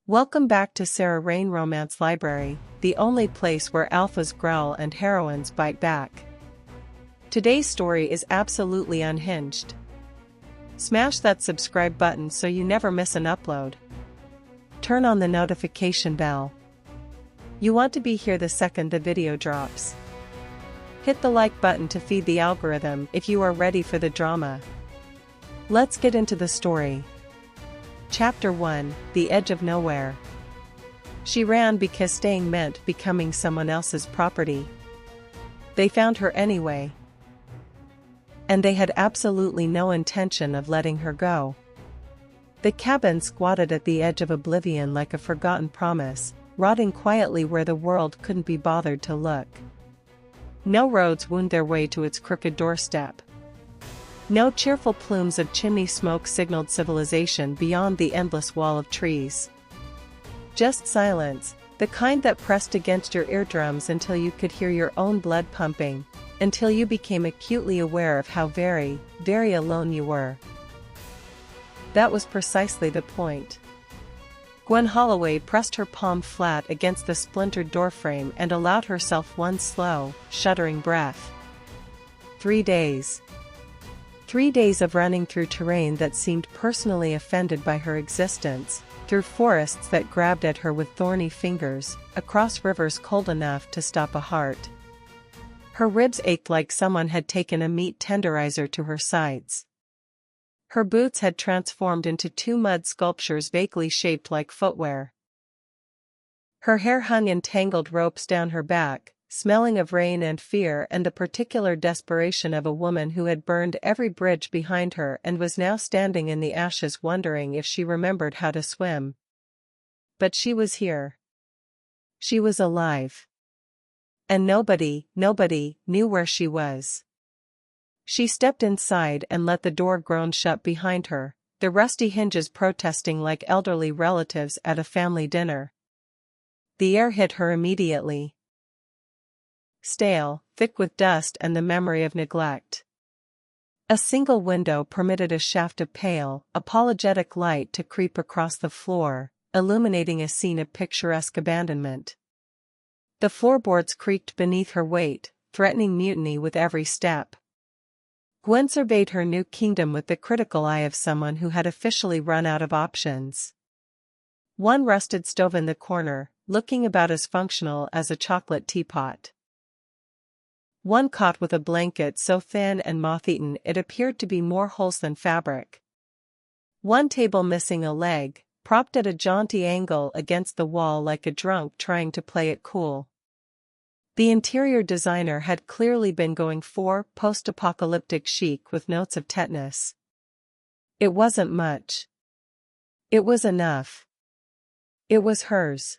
Welcome back to Sarah Rain Romance Library, the only place where alphas growl and heroines bite back. Today's story is absolutely unhinged. Smash that subscribe button so you never miss an upload. Turn on the notification bell. You want to be here the second the video drops. Hit the like button to feed the algorithm if you are ready for the drama. Let's get into the story. Chapter 1, The Edge of Nowhere. She ran because staying meant becoming someone else's property. They found her anyway. And they had absolutely no intention of letting her go. The cabin squatted at the edge of oblivion like a forgotten promise, rotting quietly where the world couldn't be bothered to look. No roads wound their way to its crooked doorstep. No cheerful plumes of chimney smoke signaled civilization beyond the endless wall of trees. Just silence, the kind that pressed against your eardrums until you could hear your own blood pumping, until you became acutely aware of how very, very alone you were. That was precisely the point. Gwen Holloway pressed her palm flat against the splintered doorframe and allowed herself one slow, shuddering breath. 3 days. 3 days of running through terrain that seemed personally offended by her existence, through forests that grabbed at her with thorny fingers, across rivers cold enough to stop a heart. Her ribs ached like someone had taken a meat tenderizer to her sides. Her boots had transformed into two mud sculptures vaguely shaped like footwear. Her hair hung in tangled ropes down her back, smelling of rain and fear and the particular desperation of a woman who had burned every bridge behind her and was now standing in the ashes wondering if she remembered how to swim. But she was here. She was alive. And nobody knew where she was. She stepped inside and let the door groan shut behind her, the rusty hinges protesting like elderly relatives at a family dinner. The air hit her immediately. Stale, thick with dust and the memory of neglect. A single window permitted a shaft of pale, apologetic light to creep across the floor, illuminating a scene of picturesque abandonment. The floorboards creaked beneath her weight, threatening mutiny with every step. Gwen surveyed her new kingdom with the critical eye of someone who had officially run out of options. One rusted stove in the corner, looking about as functional as a chocolate teapot. One cot with a blanket so thin and moth-eaten it appeared to be more holes than fabric. One table missing a leg, propped at a jaunty angle against the wall like a drunk trying to play it cool. The interior designer had clearly been going for post-apocalyptic chic with notes of tetanus. It wasn't much. It was enough. It was hers.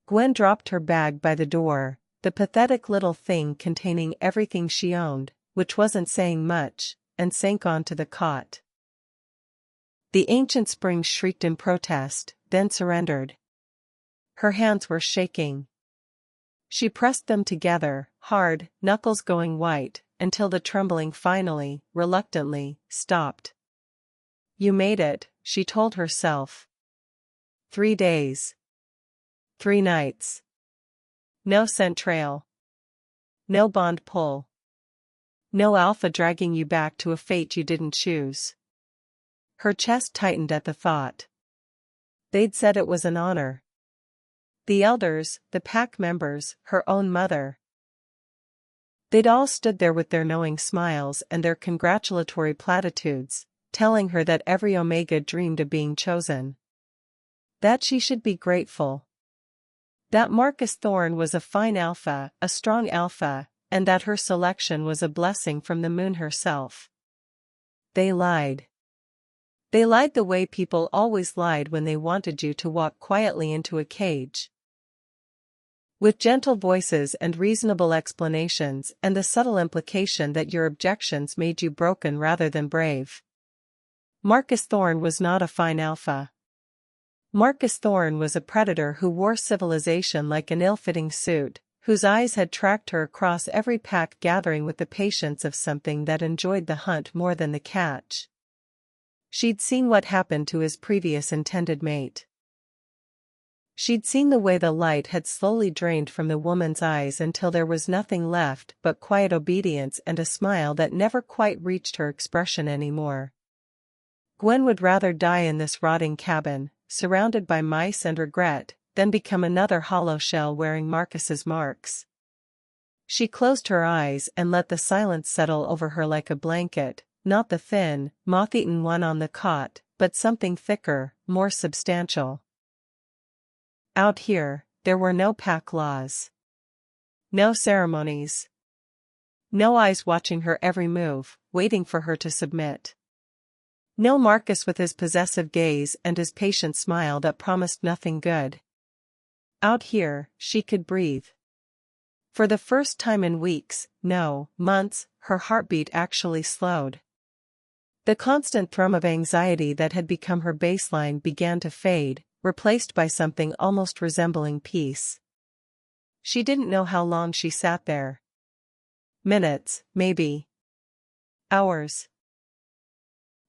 Gwen dropped her bag by the door, the pathetic little thing containing everything she owned, which wasn't saying much, and sank onto the cot. The ancient springs shrieked in protest, then surrendered. Her hands were shaking. She pressed them together, hard, knuckles going white, until the trembling finally, reluctantly, stopped. You made it, she told herself. 3 days. 3 nights. No scent trail. No bond pull. No alpha dragging you back to a fate you didn't choose. Her chest tightened at the thought. They'd said it was an honor. The elders, the pack members, her own mother. They'd all stood there with their knowing smiles and their congratulatory platitudes, telling her that every Omega dreamed of being chosen. That she should be grateful. That Marcus Thorne was a fine alpha, a strong alpha, and that her selection was a blessing from the moon herself. They lied. They lied the way people always lied when they wanted you to walk quietly into a cage. With gentle voices and reasonable explanations and the subtle implication that your objections made you broken rather than brave. Marcus Thorne was not a fine alpha. Marcus Thorne was a predator who wore civilization like an ill-fitting suit, whose eyes had tracked her across every pack gathering with the patience of something that enjoyed the hunt more than the catch. She'd seen what happened to his previous intended mate. She'd seen the way the light had slowly drained from the woman's eyes until there was nothing left but quiet obedience and a smile that never quite reached her expression anymore. Gwen would rather die in this rotting cabin, surrounded by mice and regret, than become another hollow shell wearing Marcus's marks. She closed her eyes and let the silence settle over her like a blanket, not the thin, moth-eaten one on the cot, but something thicker, more substantial. Out here, there were no pack laws. No ceremonies. No eyes watching her every move, waiting for her to submit. No Marcus with his possessive gaze and his patient smile that promised nothing good. Out here, she could breathe. For the first time in weeks, no, months, her heartbeat actually slowed. The constant thrum of anxiety that had become her baseline began to fade, replaced by something almost resembling peace. She didn't know how long she sat there. Minutes, maybe. Hours.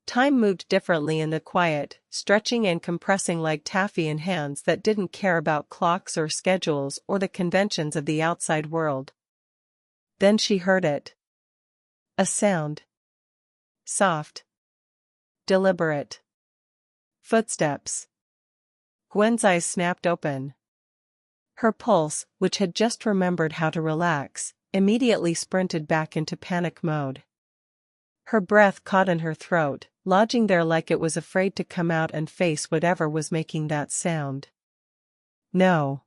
Time moved differently in the quiet, stretching and compressing like taffy in hands that didn't care about clocks or schedules or the conventions of the outside world. Then she heard it. A sound. Soft. Deliberate. Footsteps. Gwen's eyes snapped open. Her pulse, which had just remembered how to relax, immediately sprinted back into panic mode. Her breath caught in her throat, lodging there like it was afraid to come out and face whatever was making that sound. No.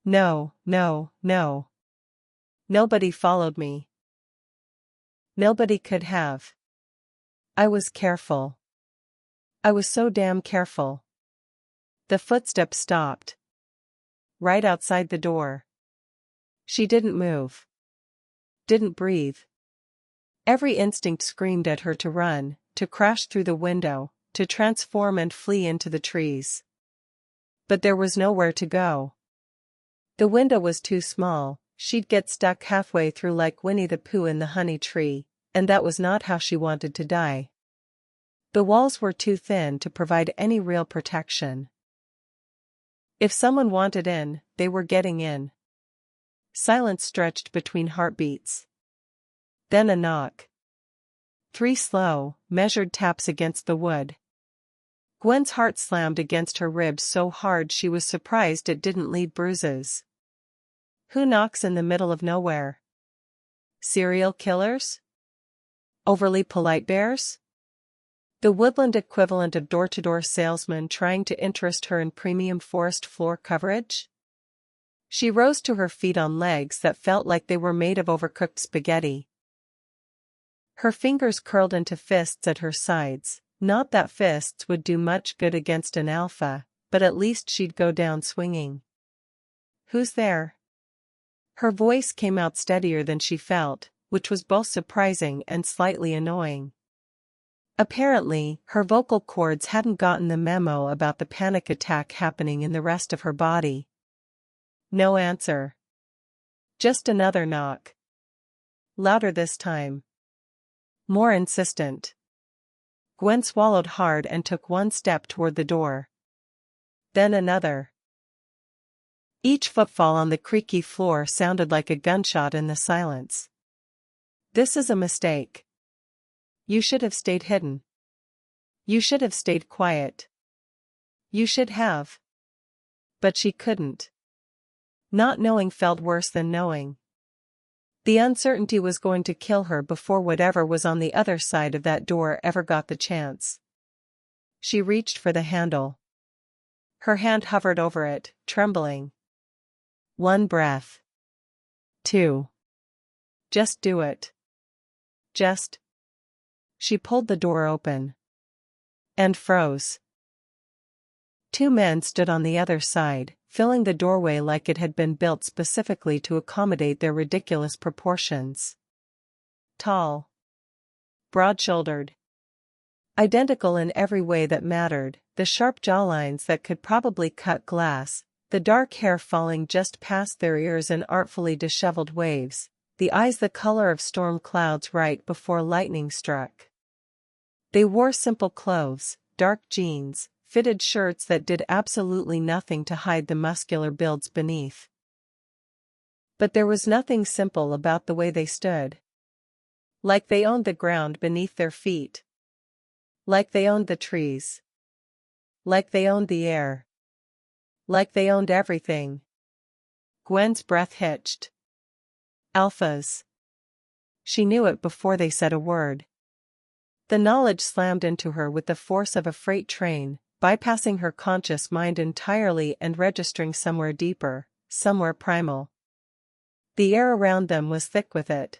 No, no, no. Nobody followed me. Nobody could have. I was careful. I was so damn careful. The footsteps stopped. Right outside the door. She didn't move. Didn't breathe. Every instinct screamed at her to run, to crash through the window, to transform and flee into the trees. But there was nowhere to go. The window was too small, she'd get stuck halfway through like Winnie the Pooh in the honey tree, and that was not how she wanted to die. The walls were too thin to provide any real protection. If someone wanted in, they were getting in. Silence stretched between heartbeats. Then a knock. 3 slow, measured taps against the wood. Gwen's heart slammed against her ribs so hard she was surprised it didn't leave bruises. Who knocks in the middle of nowhere? Serial killers? Overly polite bears? The woodland equivalent of door-to-door salesman trying to interest her in premium forest floor coverage? She rose to her feet on legs that felt like they were made of overcooked spaghetti. Her fingers curled into fists at her sides, not that fists would do much good against an alpha, but at least she'd go down swinging. Who's there? Her voice came out steadier than she felt, which was both surprising and slightly annoying. Apparently, her vocal cords hadn't gotten the memo about the panic attack happening in the rest of her body. No answer. Just another knock. Louder this time. More insistent. Gwen swallowed hard and took one step toward the door. Then another. Each footfall on the creaky floor sounded like a gunshot in the silence. This is a mistake. You should have stayed hidden. You should have stayed quiet. You should have. But she couldn't. Not knowing felt worse than knowing. The uncertainty was going to kill her before whatever was on the other side of that door ever got the chance. She reached for the handle. Her hand hovered over it, trembling. 1 breath. 2. Just do it. Just. She pulled the door open. And froze. 2 men stood on the other side, filling the doorway like it had been built specifically to accommodate their ridiculous proportions. Tall. Broad-shouldered. Identical in every way that mattered, the sharp jawlines that could probably cut glass, the dark hair falling just past their ears in artfully disheveled waves, the eyes the color of storm clouds right before lightning struck. They wore simple clothes, dark jeans, fitted shirts that did absolutely nothing to hide the muscular builds beneath. But there was nothing simple about the way they stood. Like they owned the ground beneath their feet. Like they owned the trees. Like they owned the air. Like they owned everything. Gwen's breath hitched. Alphas. She knew it before they said a word. The knowledge slammed into her with the force of a freight train, bypassing her conscious mind entirely and registering somewhere deeper, somewhere primal. The air around them was thick with it.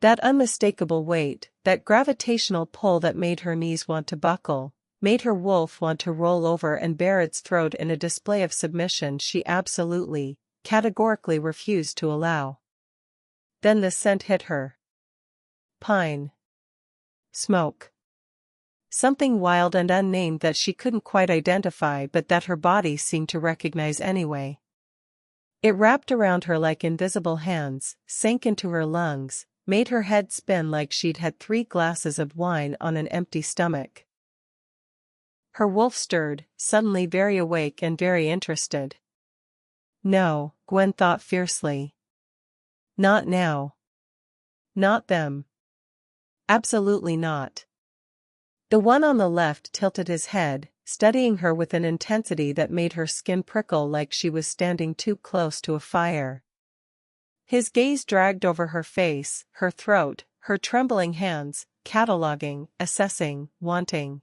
That unmistakable weight, that gravitational pull that made her knees want to buckle, made her wolf want to roll over and bare its throat in a display of submission she absolutely, categorically refused to allow. Then the scent hit her. Pine. Smoke. Something wild and unnamed that she couldn't quite identify but that her body seemed to recognize anyway. It wrapped around her like invisible hands, sank into her lungs, made her head spin like she'd had 3 glasses of wine on an empty stomach. Her wolf stirred, suddenly very awake and very interested. No, Gwen thought fiercely. Not now. Not them. Absolutely not. The one on the left tilted his head, studying her with an intensity that made her skin prickle like she was standing too close to a fire. His gaze dragged over her face, her throat, her trembling hands, cataloging, assessing, wanting.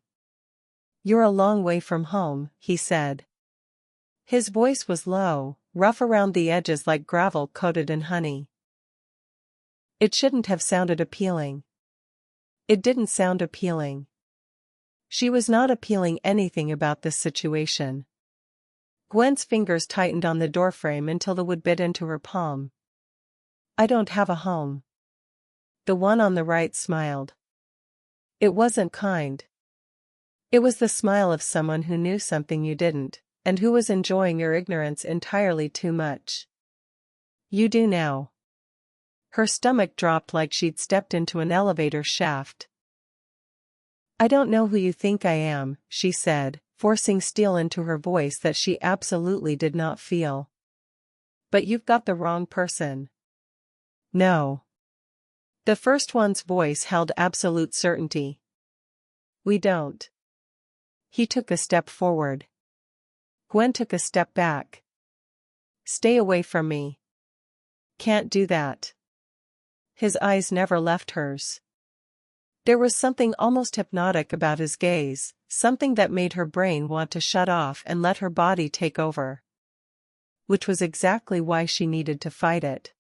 "You're a long way from home," he said. His voice was low, rough around the edges like gravel coated in honey. It shouldn't have sounded appealing. It didn't sound appealing. She was not appealing anything about this situation. Gwen's fingers tightened on the doorframe until the wood bit into her palm. "I don't have a home." The one on the right smiled. It wasn't kind. It was the smile of someone who knew something you didn't, and who was enjoying your ignorance entirely too much. "You do now." Her stomach dropped like she'd stepped into an elevator shaft. "I don't know who you think I am," she said, forcing steel into her voice that she absolutely did not feel. "But you've got the wrong person." "No." The first one's voice held absolute certainty. "We don't." He took a step forward. Gwen took a step back. "Stay away from me." "Can't do that." His eyes never left hers. There was something almost hypnotic about his gaze, something that made her brain want to shut off and let her body take over. Which was exactly why she needed to fight it.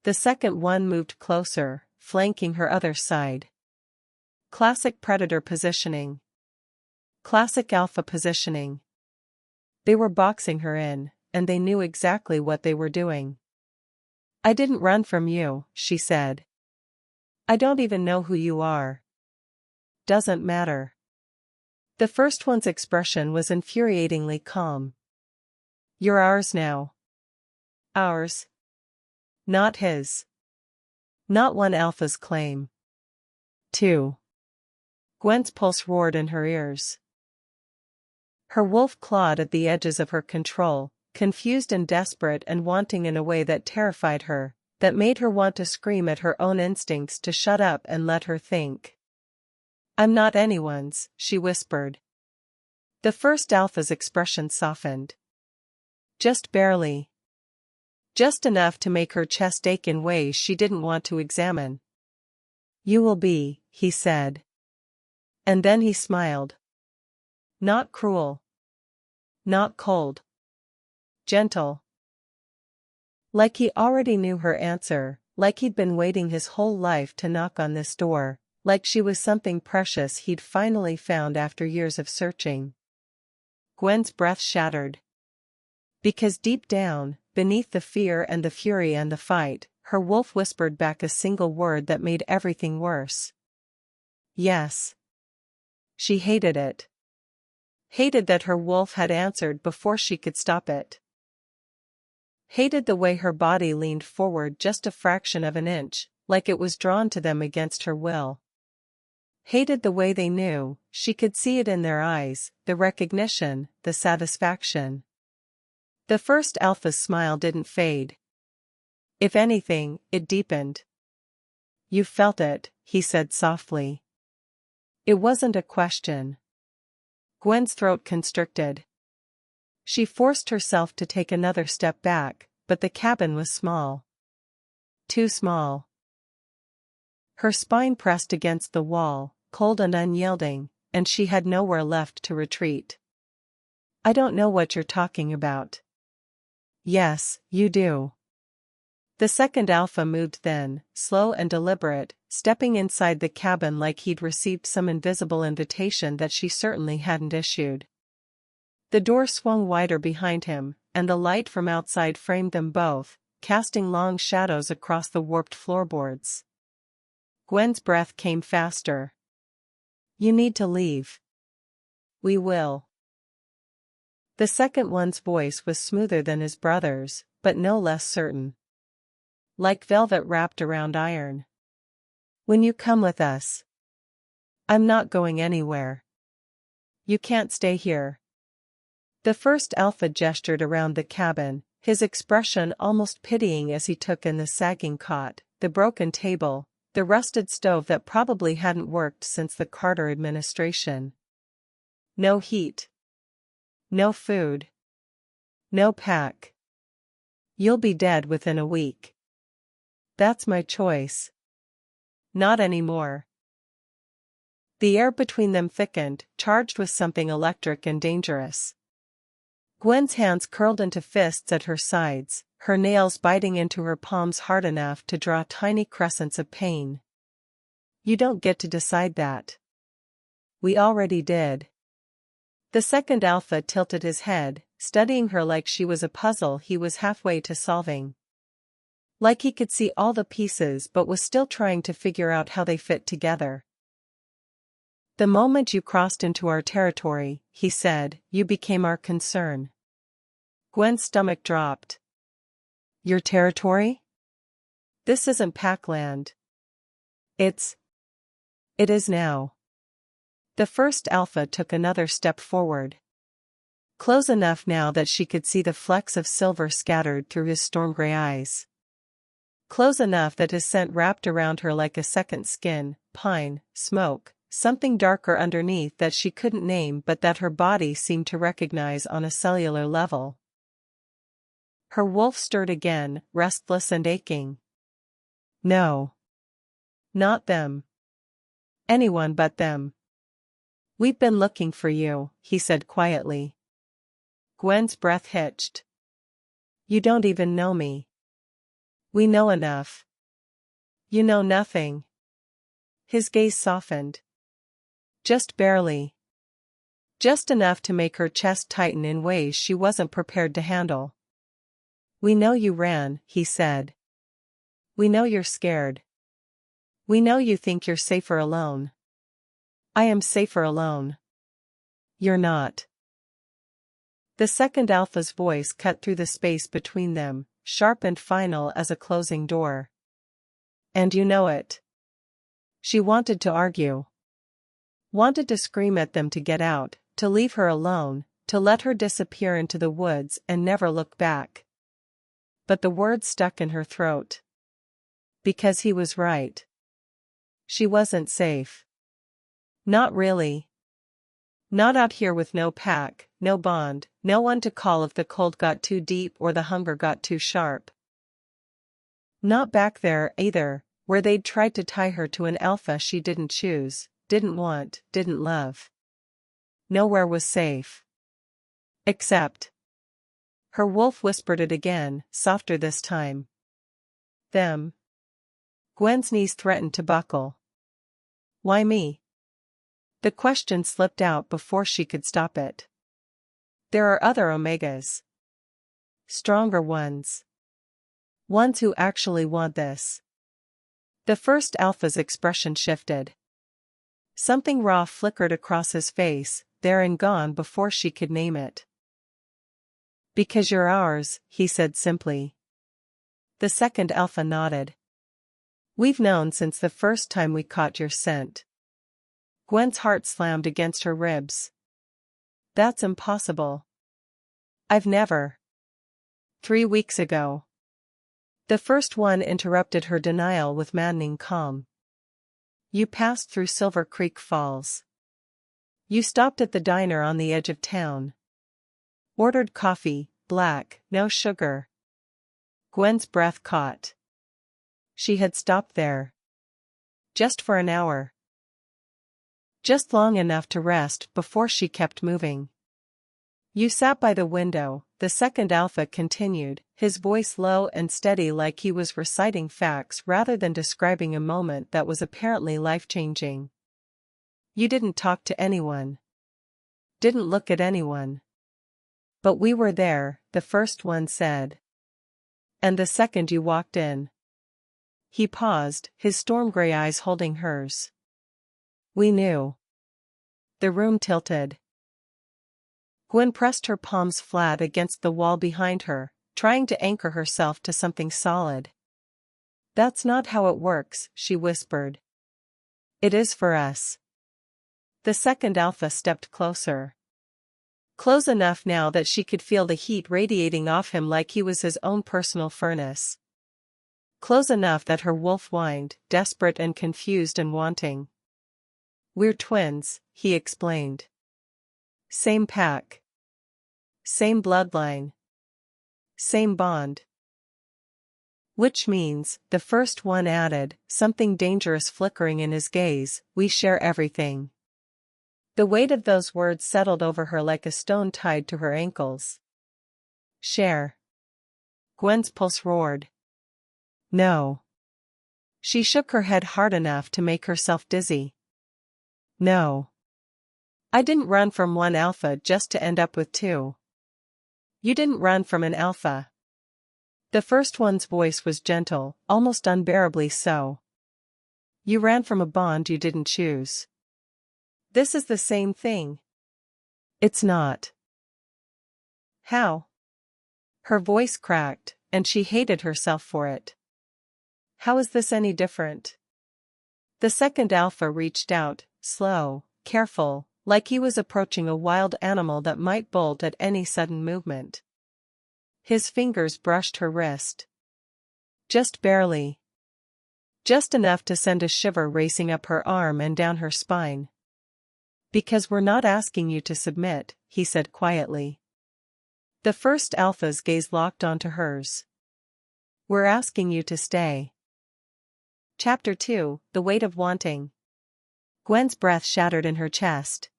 The second one moved closer, flanking her other side. Classic predator positioning. Classic alpha positioning. They were boxing her in, and they knew exactly what they were doing. "I didn't run from you," she said. "I don't even know who you are." "Doesn't matter." The first one's expression was infuriatingly calm. "You're ours now." Ours. Not his. Not one alpha's claim. 2. Gwen's pulse roared in her ears. Her wolf clawed at the edges of her control, confused and desperate and wanting in a way that terrified her, that made her want to scream at her own instincts to shut up and let her think. "I'm not anyone's," she whispered. The first alpha's expression softened. Just barely. Just enough to make her chest ache in ways she didn't want to examine. "You will be," he said. And then he smiled. Not cruel. Not cold. Gentle. Like he already knew her answer, like he'd been waiting his whole life to knock on this door, like she was something precious he'd finally found after years of searching. Gwen's breath shattered. Because deep down, beneath the fear and the fury and the fight, her wolf whispered back a single word that made everything worse. Yes. She hated it. Hated that her wolf had answered before she could stop it. Hated the way her body leaned forward just a fraction of an inch, like it was drawn to them against her will. Hated the way they knew, she could see it in their eyes, the recognition, the satisfaction. The first alpha's smile didn't fade. If anything, it deepened. You felt it, he said softly. It wasn't a question. Gwen's throat constricted. She forced herself to take another step back, but the cabin was small. Too small. Her spine pressed against the wall, cold and unyielding, and she had nowhere left to retreat. I don't know what you're talking about. Yes, you do. The second alpha moved then, slow and deliberate, stepping inside the cabin like he'd received some invisible invitation that she certainly hadn't issued. The door swung wider behind him, and the light from outside framed them both, casting long shadows across the warped floorboards. Gwen's breath came faster. You need to leave. We will. The second one's voice was smoother than his brother's, but no less certain. Like velvet wrapped around iron. When you come with us. I'm not going anywhere. You can't stay here. The first alpha gestured around the cabin, his expression almost pitying as he took in the sagging cot, the broken table, the rusted stove that probably hadn't worked since the Carter administration. No heat. No food. No pack. You'll be dead within a week. That's my choice. Not anymore. The air between them thickened, charged with something electric and dangerous. Gwen's hands curled into fists at her sides, her nails biting into her palms hard enough to draw tiny crescents of pain. You don't get to decide that. We already did. The second alpha tilted his head, studying her like she was a puzzle he was halfway to solving. Like he could see all the pieces but was still trying to figure out how they fit together. The moment you crossed into our territory, he said, you became our concern. Gwen's stomach dropped. Your territory? This isn't Pac-land. It is now. The first alpha took another step forward. Close enough now that she could see the flecks of silver scattered through his storm-gray eyes. Close enough that his scent wrapped around her like a second skin, pine, smoke, something darker underneath that she couldn't name but that her body seemed to recognize on a cellular level. Her wolf stirred again, restless and aching. No. Not them. Anyone but them. We've been looking for you, he said quietly. Gwen's breath hitched. You don't even know me. We know enough. You know nothing. His gaze softened. Just barely. Just enough to make her chest tighten in ways she wasn't prepared to handle. We know you ran, he said. We know you're scared. We know you think you're safer alone. I am safer alone. You're not. The second alpha's voice cut through the space between them, sharp and final as a closing door. And you know it. She wanted to argue. Wanted to scream at them to get out, to leave her alone, to let her disappear into the woods and never look back. But the words stuck in her throat. Because he was right. She wasn't safe. Not really. Not out here with no pack, no bond, no one to call if the cold got too deep or the hunger got too sharp. Not back there, either, where they'd tried to tie her to an alpha she didn't choose, didn't want, didn't love. Nowhere was safe. Except. Her wolf whispered it again, softer this time. Them. Gwen's knees threatened to buckle. Why me? The question slipped out before she could stop it. There are other Omegas. Stronger ones. Ones who actually want this. The first alpha's expression shifted. Something raw flickered across his face, there and gone before she could name it. Because you're ours, he said simply. The second alpha nodded. We've known since the first time we caught your scent. Gwen's heart slammed against her ribs. That's impossible. I've never. 3 weeks ago. The first one interrupted her denial with maddening calm. You passed through Silver Creek Falls. You stopped at the diner on the edge of town. Ordered coffee, black, no sugar. Gwen's breath caught. She had stopped there. Just for an hour. Just long enough to rest before she kept moving. You sat by the window, the second alpha continued, his voice low and steady like he was reciting facts rather than describing a moment that was apparently life-changing. You didn't talk to anyone. Didn't look at anyone. But we were there, the first one said. And the second you walked in. He paused, his storm-gray eyes holding hers. We knew. The room tilted. Gwen pressed her palms flat against the wall behind her, trying to anchor herself to something solid. That's not how it works, she whispered. It is for us. The second alpha stepped closer. Close enough now that she could feel the heat radiating off him like he was his own personal furnace. Close enough that her wolf whined, desperate and confused and wanting. We're twins, he explained. Same pack. Same bloodline. Same bond. Which means, the first one added, something dangerous flickering in his gaze, we share everything. The weight of those words settled over her like a stone tied to her ankles. Share. Gwen's pulse roared. No. She shook her head hard enough to make herself dizzy. No. I didn't run from one alpha just to end up with two. You didn't run from an alpha. The first one's voice was gentle, almost unbearably so. You ran from a bond you didn't choose. This is the same thing. It's not. How? Her voice cracked, and she hated herself for it. How is this any different? The second alpha reached out, slow, careful, like he was approaching a wild animal that might bolt at any sudden movement. His fingers brushed her wrist. Just barely. Just enough to send a shiver racing up her arm and down her spine. Because we're not asking you to submit, he said quietly. The first alpha's gaze locked onto hers. We're asking you to stay. Chapter 2, The Weight of Wanting. Gwen's breath shattered in her chest.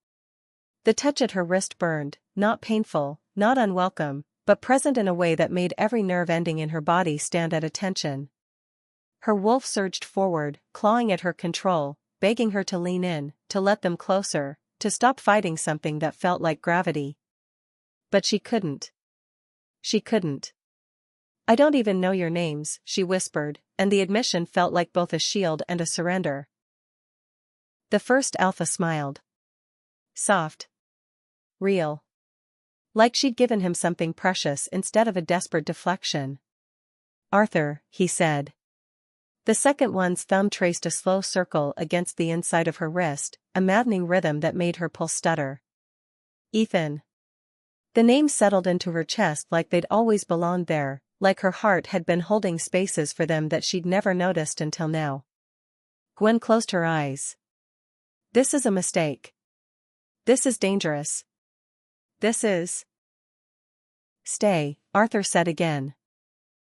The touch at her wrist burned, not painful, not unwelcome, but present in a way that made every nerve ending in her body stand at attention. Her wolf surged forward, clawing at her control, begging her to lean in, to let them closer, to stop fighting something that felt like gravity. But she couldn't. She couldn't. I don't even know your names, she whispered, and the admission felt like both a shield and a surrender. The first alpha smiled. Soft. Real. Like she'd given him something precious instead of a desperate deflection. Arthur, he said. The second one's thumb traced a slow circle against the inside of her wrist, a maddening rhythm that made her pulse stutter. Ethan. The name settled into her chest like they'd always belonged there, like her heart had been holding spaces for them that she'd never noticed until now. Gwen closed her eyes. This is a mistake. This is dangerous. This is. Stay, Arthur said again.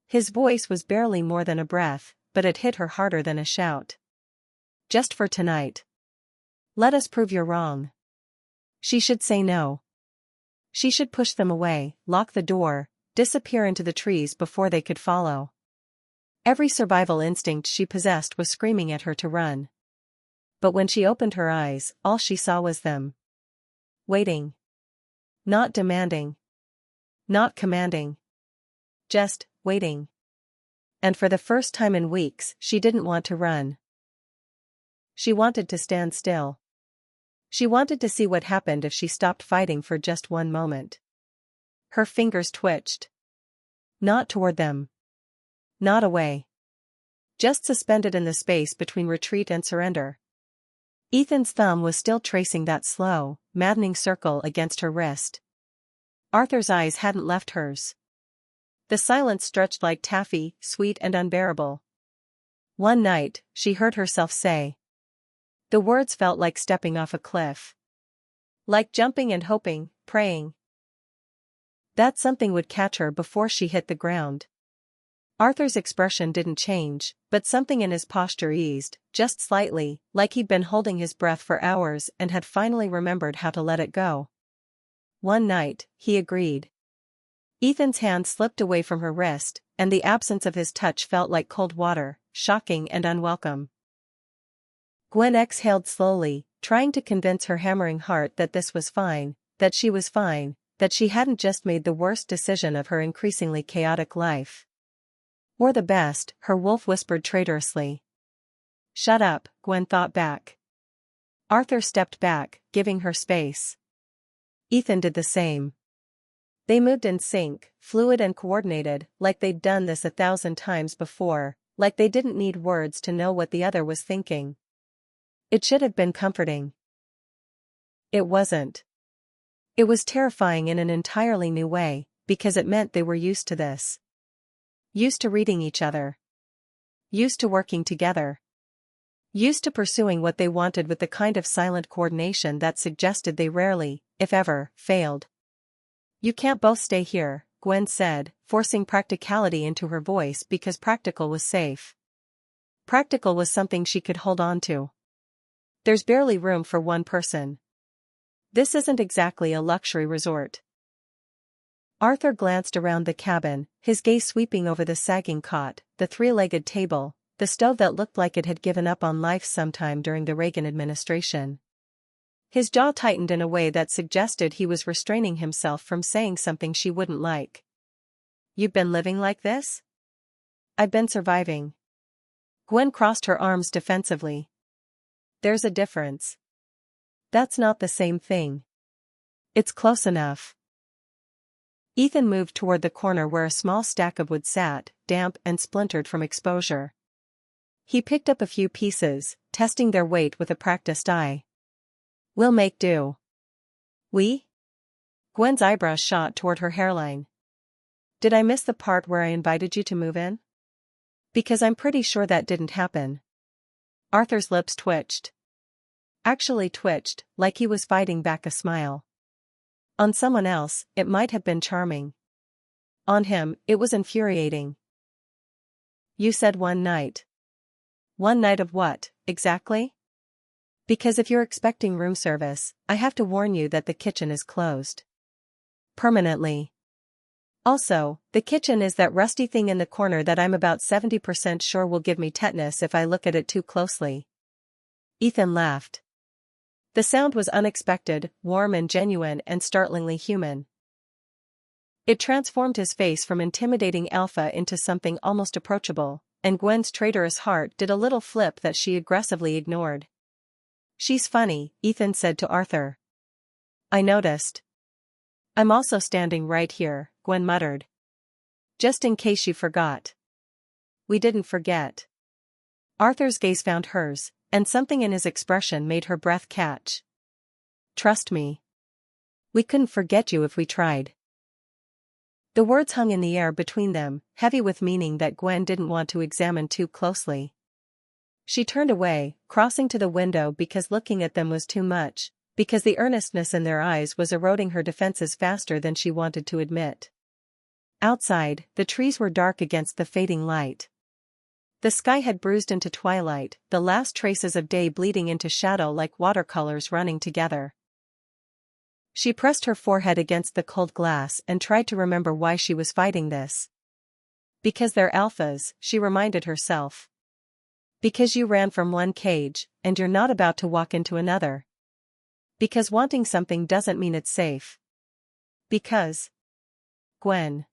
His voice was barely more than a breath, but it hit her harder than a shout. Just for tonight. Let us prove you're wrong. She should say no. She should push them away, lock the door, disappear into the trees before they could follow. Every survival instinct she possessed was screaming at her to run. But when she opened her eyes, all she saw was them. Waiting. Not demanding. Not commanding. Just waiting. And for the first time in weeks, she didn't want to run. She wanted to stand still. She wanted to see what happened if she stopped fighting for just one moment. Her fingers twitched. Not toward them. Not away. Just suspended in the space between retreat and surrender. Ethan's thumb was still tracing that slow, maddening circle against her wrist. Arthur's eyes hadn't left hers. The silence stretched like taffy, sweet and unbearable. One night, she heard herself say. The words felt like stepping off a cliff. Like jumping and hoping, praying that something would catch her before she hit the ground. Arthur's expression didn't change, but something in his posture eased, just slightly, like he'd been holding his breath for hours and had finally remembered how to let it go. One night, he agreed. Ethan's hand slipped away from her wrist, and the absence of his touch felt like cold water, shocking and unwelcome. Gwen exhaled slowly, trying to convince her hammering heart that this was fine, that she was fine, that she hadn't just made the worst decision of her increasingly chaotic life. Or the best, her wolf whispered traitorously. Shut up, Gwen thought back. Arthur stepped back, giving her space. Ethan did the same. They moved in sync, fluid and coordinated, like they'd done this 1,000 times before, like they didn't need words to know what the other was thinking. It should have been comforting. It wasn't. It was terrifying in an entirely new way, because it meant they were used to this. Used to reading each other. Used to working together. Used to pursuing what they wanted with the kind of silent coordination that suggested they rarely, if ever, failed. You can't both stay here, Gwen said, forcing practicality into her voice because practical was safe. Practical was something she could hold on to. There's barely room for one person. This isn't exactly a luxury resort. Arthur glanced around the cabin, his gaze sweeping over the sagging cot, the three-legged table, the stove that looked like it had given up on life sometime during the Reagan administration. His jaw tightened in a way that suggested he was restraining himself from saying something she wouldn't like. You've been living like this? I've been surviving. Gwen crossed her arms defensively. There's a difference. That's not the same thing. It's close enough. Ethan moved toward the corner where a small stack of wood sat, damp and splintered from exposure. He picked up a few pieces, testing their weight with a practiced eye. We'll make do. We? Gwen's eyebrows shot toward her hairline. Did I miss the part where I invited you to move in? Because I'm pretty sure that didn't happen. Arthur's lips twitched. Actually twitched, like he was fighting back a smile. On someone else, it might have been charming. On him, it was infuriating. You said one night. One night of what, exactly? Because if you're expecting room service, I have to warn you that the kitchen is closed. Permanently. Also, the kitchen is that rusty thing in the corner that I'm about 70% sure will give me tetanus if I look at it too closely. Ethan laughed. The sound was unexpected, warm and genuine and startlingly human. It transformed his face from intimidating alpha into something almost approachable, and Gwen's traitorous heart did a little flip that she aggressively ignored. She's funny, Ethan said to Arthur. I noticed. I'm also standing right here, Gwen muttered. Just in case you forgot. We didn't forget. Arthur's gaze found hers, and something in his expression made her breath catch. Trust me. We couldn't forget you if we tried. The words hung in the air between them, heavy with meaning that Gwen didn't want to examine too closely. She turned away, crossing to the window because looking at them was too much, because the earnestness in their eyes was eroding her defenses faster than she wanted to admit. Outside, the trees were dark against the fading light. The sky had bruised into twilight, the last traces of day bleeding into shadow like watercolors running together. She pressed her forehead against the cold glass and tried to remember why she was fighting this. Because they're alphas, she reminded herself. Because you ran from one cage, and you're not about to walk into another. Because wanting something doesn't mean it's safe. Because. Gwen.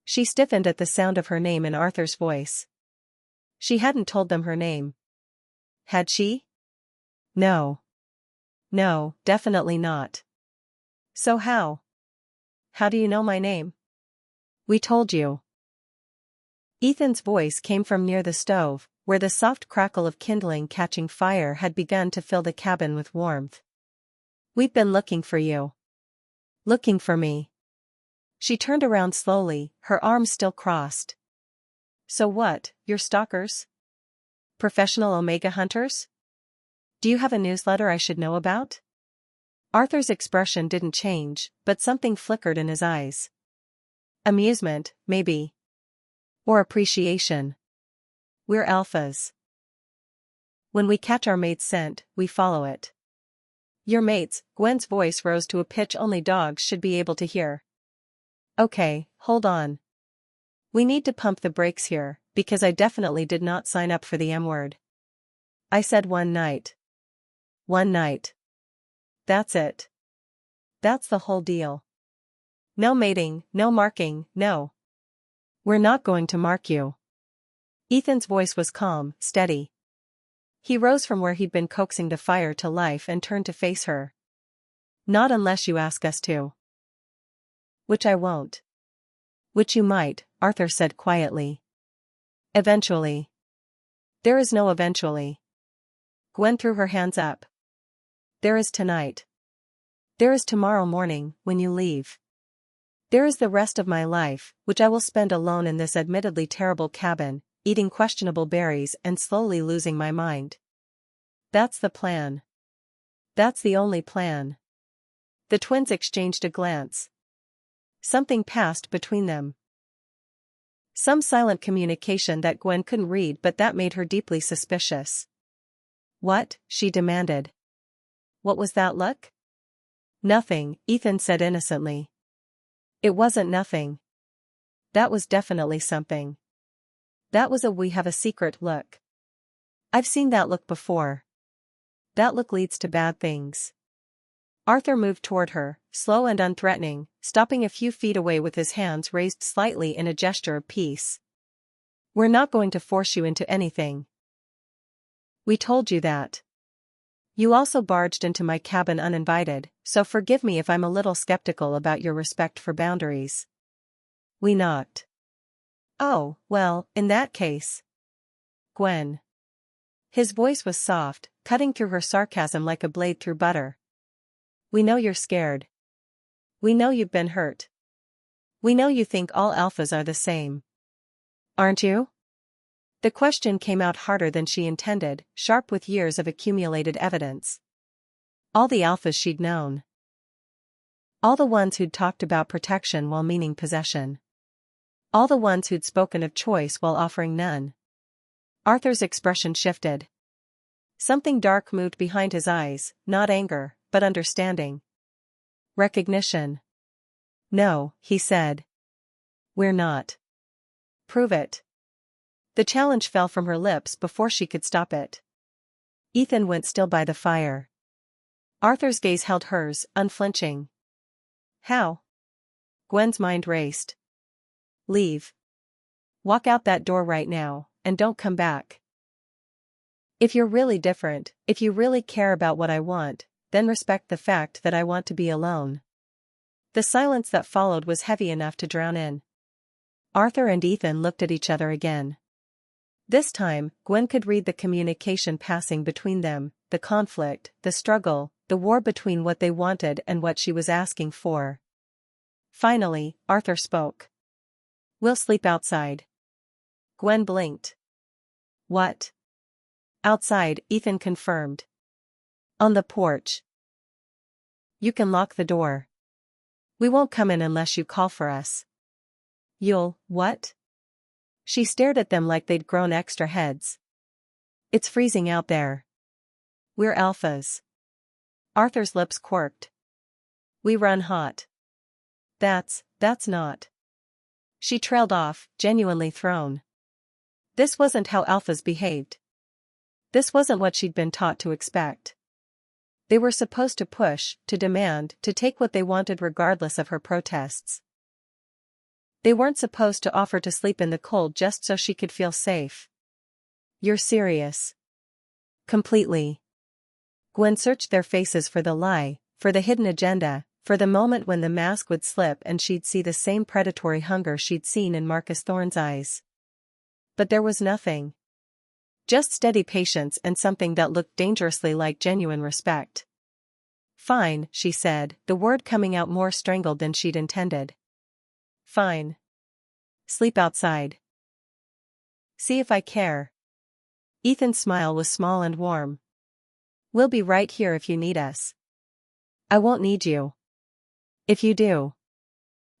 She stiffened at the sound of her name in Arthur's voice. She hadn't told them her name. Had she? No. No, definitely not. So how? How do you know my name? We told you. Ethan's voice came from near the stove, where the soft crackle of kindling catching fire had begun to fill the cabin with warmth. "We've been looking for you." "Looking for me?" She turned around slowly, her arms still crossed. "So what, you're stalkers? Professional Omega hunters? Do you have a newsletter I should know about?" Arthur's expression didn't change, but something flickered in his eyes. "Amusement, maybe. Or appreciation. We're alphas. When we catch our mate's scent, we follow it." "Your mates," Gwen's voice rose to a pitch only dogs should be able to hear. "Okay, hold on. We need to pump the brakes here, because I definitely did not sign up for the M-word. I said one night. One night. That's it. That's the whole deal. No mating, no marking, no. We're not going to mark you." Ethan's voice was calm, steady. He rose from where he'd been coaxing the fire to life and turned to face her. "Not unless you ask us to." "Which I won't." "Which you might," Arthur said quietly. "Eventually." "There is no eventually." Gwen threw her hands up. "There is tonight. There is tomorrow morning, when you leave. There is the rest of my life, which I will spend alone in this admittedly terrible cabin, eating questionable berries and slowly losing my mind. That's the plan. That's the only plan." The twins exchanged a glance. Something passed between them. Some silent communication that Gwen couldn't read, but that made her deeply suspicious. "What?" she demanded. "What was that look?" "Nothing," Ethan said innocently. "It wasn't nothing. That was definitely something. That was a 'we have a secret' look. I've seen that look before. That look leads to bad things." Arthur moved toward her, slow and unthreatening, stopping a few feet away with his hands raised slightly in a gesture of peace. "We're not going to force you into anything. We told you that. You also barged into my cabin uninvited, so forgive me if I'm a little skeptical about your respect for boundaries. We knocked." "Oh, well, in that case." "Gwen." His voice was soft, cutting through her sarcasm like a blade through butter. "We know you're scared. We know you've been hurt. We know you think all alphas are the same. Aren't you?" The question came out harder than she intended, sharp with years of accumulated evidence. All the alphas she'd known. All the ones who'd talked about protection while meaning possession. All the ones who'd spoken of choice while offering none. Arthur's expression shifted. Something dark moved behind his eyes, not anger, but understanding. Recognition. "No," he said. "We're not." "Prove it." The challenge fell from her lips before she could stop it. Ethan went still by the fire. Arthur's gaze held hers, unflinching. "How?" Gwen's mind raced. "Leave. Walk out that door right now, and don't come back. If you're really different, if you really care about what I want, then respect the fact that I want to be alone." The silence that followed was heavy enough to drown in. Arthur and Ethan looked at each other again. This time, Gwen could read the communication passing between them, the conflict, the struggle, the war between what they wanted and what she was asking for. Finally, Arthur spoke. "We'll sleep outside." Gwen blinked. "What?" "Outside," Ethan confirmed. "On the porch. You can lock the door. We won't come in unless you call for us." "You'll, what?" She stared at them like they'd grown extra heads. "It's freezing out there. We're alphas." Arthur's lips quirked. "We run hot." That's not." She trailed off, genuinely thrown. This wasn't how alphas behaved. This wasn't what she'd been taught to expect. They were supposed to push, to demand, to take what they wanted regardless of her protests. They weren't supposed to offer to sleep in the cold just so she could feel safe. "You're serious?" "Completely." Gwen searched their faces for the lie, for the hidden agenda, for the moment when the mask would slip and she'd see the same predatory hunger she'd seen in Marcus Thorne's eyes. But there was nothing. Just steady patience and something that looked dangerously like genuine respect. Fine, she said, the word coming out more strangled than she'd intended. Fine. Sleep outside. See if I care. Ethan's smile was small and warm. We'll be right here if you need us. I won't need you. If you do.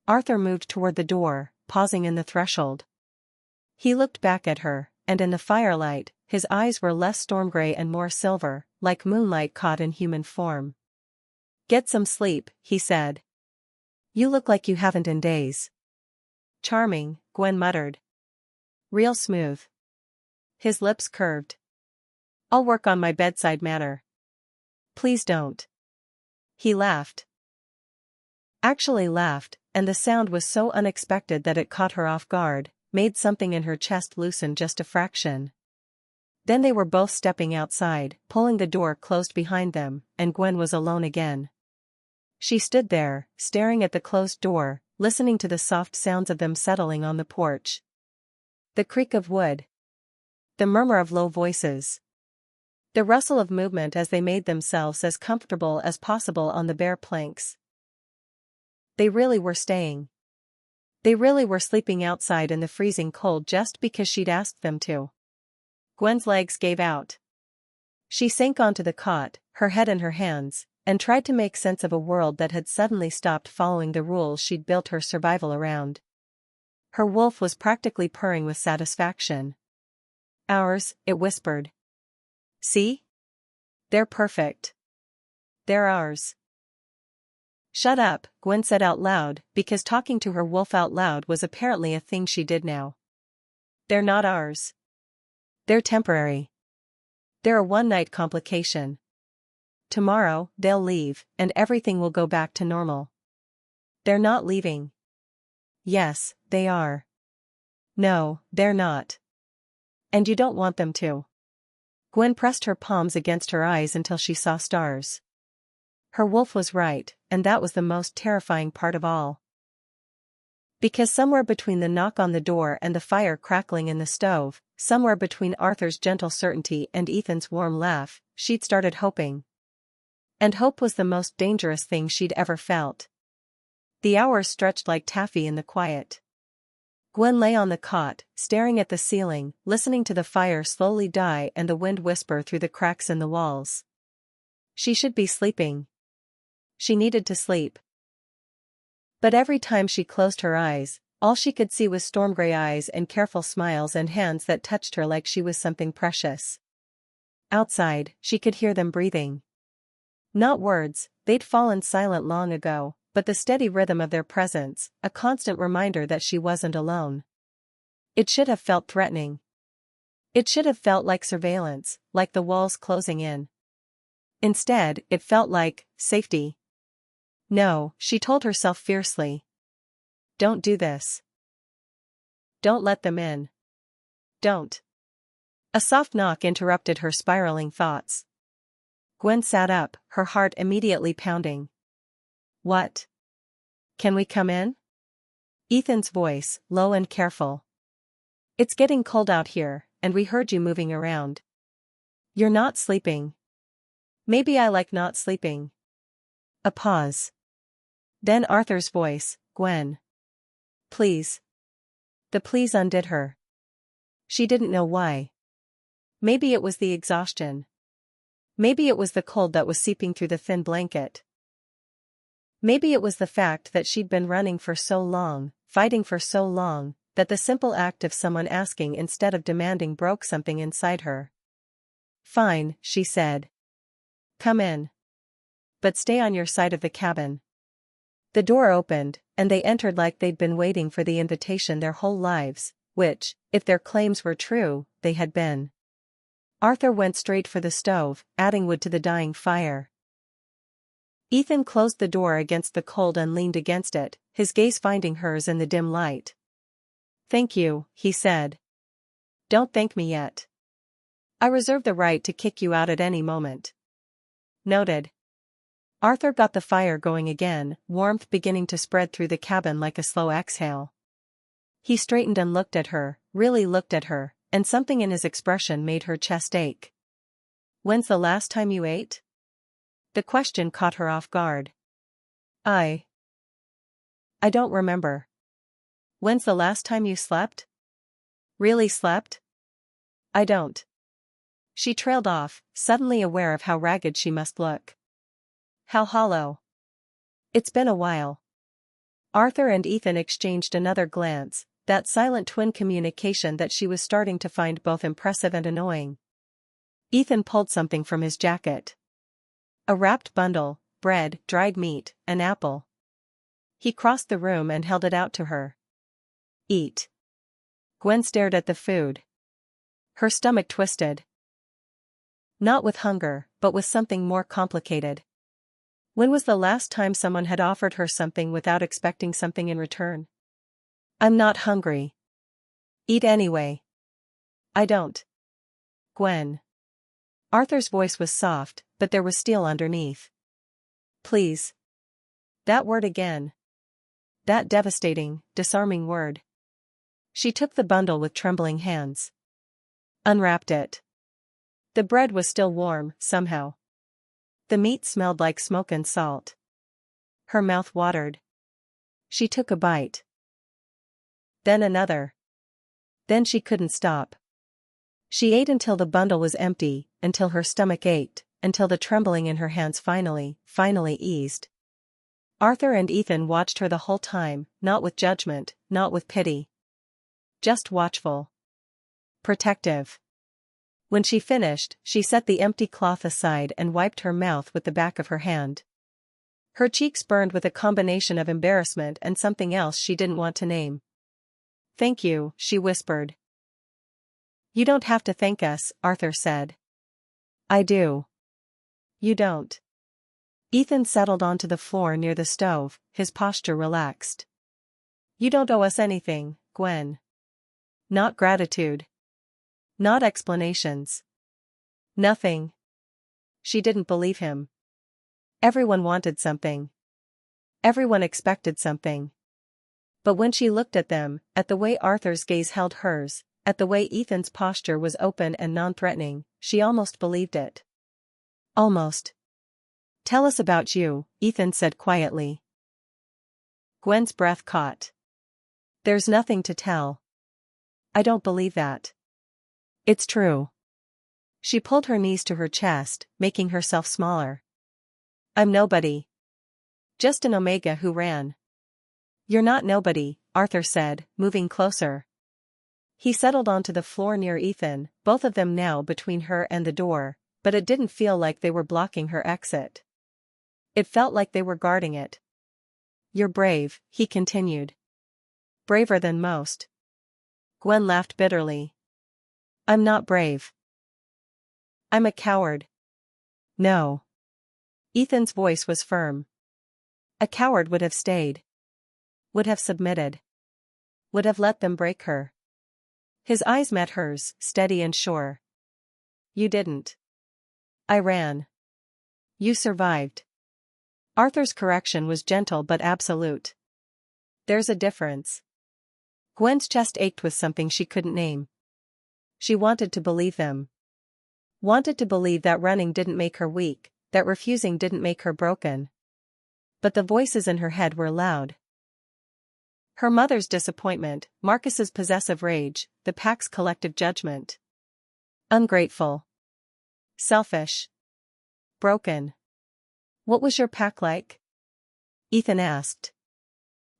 Arthur moved toward the door, pausing in the threshold. He looked back at her, and in the firelight, his eyes were less storm-gray and more silver, like moonlight caught in human form. Get some sleep, he said. You look like you haven't in days. Charming, Gwen muttered. Real smooth. His lips curved. I'll work on my bedside manner. Please don't. He laughed. Actually laughed, and the sound was so unexpected that it caught her off guard, made something in her chest loosen just a fraction. Then they were both stepping outside, pulling the door closed behind them, and Gwen was alone again. She stood there, staring at the closed door, listening to the soft sounds of them settling on the porch. The creak of wood. The murmur of low voices. The rustle of movement as they made themselves as comfortable as possible on the bare planks. They really were staying. They really were sleeping outside in the freezing cold just because she'd asked them to. Gwen's legs gave out. She sank onto the cot, her head in her hands, and tried to make sense of a world that had suddenly stopped following the rules she'd built her survival around. Her wolf was practically purring with satisfaction. Ours, it whispered. See? They're perfect. They're ours. Shut up, Gwen said out loud, because talking to her wolf out loud was apparently a thing she did now. They're not ours. They're temporary. They're a one-night complication. Tomorrow, they'll leave, and everything will go back to normal. They're not leaving. Yes, they are. No, they're not. And you don't want them to. Gwen pressed her palms against her eyes until she saw stars. Her wolf was right, and that was the most terrifying part of all. Because somewhere between the knock on the door and the fire crackling in the stove, somewhere between Arthur's gentle certainty and Ethan's warm laugh, she'd started hoping. And hope was the most dangerous thing she'd ever felt. The hours stretched like taffy in the quiet. Gwen lay on the cot, staring at the ceiling, listening to the fire slowly die and the wind whisper through the cracks in the walls. She should be sleeping. She needed to sleep. But every time she closed her eyes, all she could see was storm-gray eyes and careful smiles and hands that touched her like she was something precious. Outside, she could hear them breathing. Not words, they'd fallen silent long ago, but the steady rhythm of their presence, a constant reminder that she wasn't alone. It should have felt threatening. It should have felt like surveillance, like the walls closing in. Instead, it felt like safety. No, she told herself fiercely. Don't do this. Don't let them in. Don't. A soft knock interrupted her spiraling thoughts. Gwen sat up, her heart immediately pounding. What? Can we come in? Ethan's voice, low and careful. It's getting cold out here, and we heard you moving around. You're not sleeping. Maybe I like not sleeping. A pause. Then Arthur's voice, Gwen. Please. The please undid her. She didn't know why. Maybe it was the exhaustion. Maybe it was the cold that was seeping through the thin blanket. Maybe it was the fact that she'd been running for so long, fighting for so long, that the simple act of someone asking instead of demanding broke something inside her. Fine, she said. Come in. But stay on your side of the cabin. The door opened, and they entered like they'd been waiting for the invitation their whole lives, which, if their claims were true, they had been. Arthur went straight for the stove, adding wood to the dying fire. Ethan closed the door against the cold and leaned against it, his gaze finding hers in the dim light. Thank you, he said. Don't thank me yet. I reserve the right to kick you out at any moment. Noted. Arthur got the fire going again, warmth beginning to spread through the cabin like a slow exhale. He straightened and looked at her, really looked at her, and something in his expression made her chest ache. "When's the last time you ate?" The question caught her off guard. I don't remember." "When's the last time you slept?" "Really slept?" "I don't." She trailed off, suddenly aware of how ragged she must look. How hollow. "It's been a while." Arthur and Ethan exchanged another glance, that silent twin communication that she was starting to find both impressive and annoying. Ethan pulled something from his jacket. A wrapped bundle, bread, dried meat, an apple. He crossed the room and held it out to her. "Eat." Gwen stared at the food. Her stomach twisted. Not with hunger, but with something more complicated. When was the last time someone had offered her something without expecting something in return? "I'm not hungry." "Eat anyway." "I don't." "Gwen." Arthur's voice was soft, but there was steel underneath. "Please." That word again. That devastating, disarming word. She took the bundle with trembling hands. Unwrapped it. The bread was still warm, somehow. The meat smelled like smoke and salt. Her mouth watered. She took a bite. Then another. Then she couldn't stop. She ate until the bundle was empty, until her stomach ached, until the trembling in her hands finally eased. Arthur and Ethan watched her the whole time, not with judgment, not with pity. Just watchful. Protective. When she finished, she set the empty cloth aside and wiped her mouth with the back of her hand. Her cheeks burned with a combination of embarrassment and something else she didn't want to name. "Thank you," she whispered. "You don't have to thank us," Arthur said. "I do." "You don't." Ethan settled onto the floor near the stove, his posture relaxed. "You don't owe us anything, Gwen. Not gratitude. Not explanations. Nothing." She didn't believe him. Everyone wanted something. Everyone expected something. But when she looked at them, at the way Arthur's gaze held hers, at the way Ethan's posture was open and non-threatening, she almost believed it. Almost. "Tell us about you," Ethan said quietly. Gwen's breath caught. "There's nothing to tell." "I don't believe that." "It's true." She pulled her knees to her chest, making herself smaller. "I'm nobody. Just an omega who ran." "You're not nobody," Arthur said, moving closer. He settled onto the floor near Ethan, both of them now between her and the door, but it didn't feel like they were blocking her exit. It felt like they were guarding it. "You're brave," he continued. "Braver than most." Gwen laughed bitterly. "I'm not brave. I'm a coward." "No." Ethan's voice was firm. A coward would have stayed. Would have submitted. Would have let them break her. His eyes met hers, steady and sure. "You didn't." "I ran." "You survived." Arthur's correction was gentle but absolute. "There's a difference." Gwen's chest ached with something she couldn't name. She wanted to believe them. Wanted to believe that running didn't make her weak, that refusing didn't make her broken. But the voices in her head were loud. Her mother's disappointment, Marcus's possessive rage, the pack's collective judgment. Ungrateful. Selfish. Broken. "What was your pack like?" Ethan asked.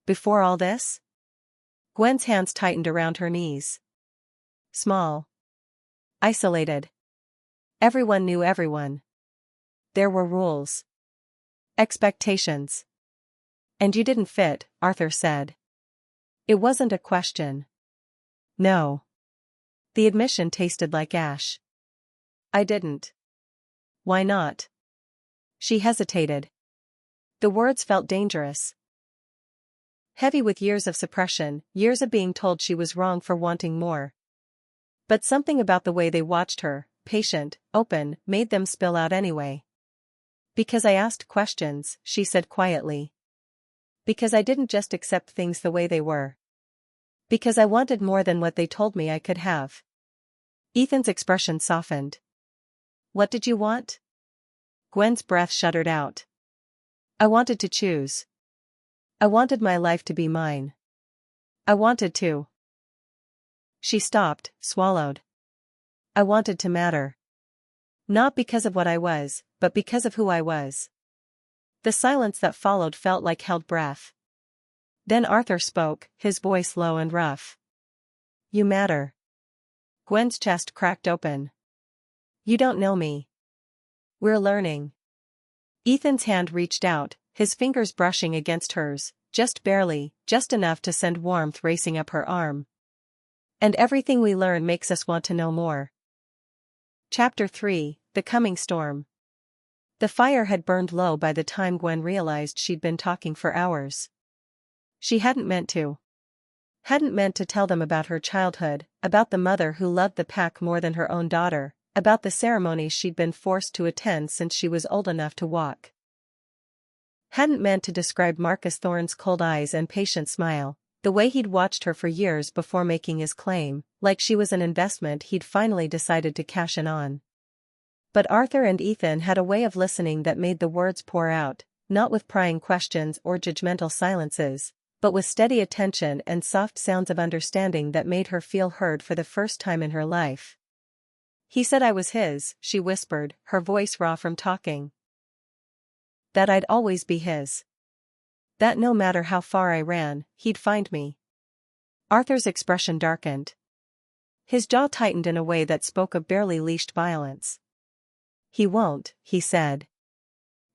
"Before all this?" Gwen's hands tightened around her knees. Small. Isolated. Everyone knew everyone. There were rules. Expectations. "And you didn't fit," Arthur said. It wasn't a question. No. The admission tasted like ash. "I didn't." "Why not?" She hesitated. The words felt dangerous. Heavy with years of suppression, years of being told she was wrong for wanting more. But something about the way they watched her, patient, open, made them spill out anyway. "Because I asked questions," she said quietly. "Because I didn't just accept things the way they were. Because I wanted more than what they told me I could have." Ethan's expression softened. What did you want? Gwen's breath shuddered out. I wanted to choose. I wanted my life to be mine. I wanted to. She stopped, swallowed. I wanted to matter. Not because of what I was, but because of who I was. The silence that followed felt like held breath. Then Arthur spoke, his voice low and rough. You matter. Gwen's chest cracked open. You don't know me. We're learning. Ethan's hand reached out, his fingers brushing against hers, just barely, just enough to send warmth racing up her arm. And everything we learn makes us want to know more. Chapter 3, The Coming Storm. The fire had burned low by the time Gwen realized she'd been talking for hours. She hadn't meant to. Hadn't meant to tell them about her childhood, about the mother who loved the pack more than her own daughter, about the ceremonies she'd been forced to attend since she was old enough to walk. Hadn't meant to describe Marcus Thorne's cold eyes and patient smile, the way he'd watched her for years before making his claim, like she was an investment he'd finally decided to cash in on. But Arthur and Ethan had a way of listening that made the words pour out, not with prying questions or judgmental silences, but with steady attention and soft sounds of understanding that made her feel heard for the first time in her life. He said I was his, she whispered, her voice raw from talking. That I'd always be his. That no matter how far I ran, he'd find me. Arthur's expression darkened. His jaw tightened in a way that spoke of barely leashed violence. He won't, he said.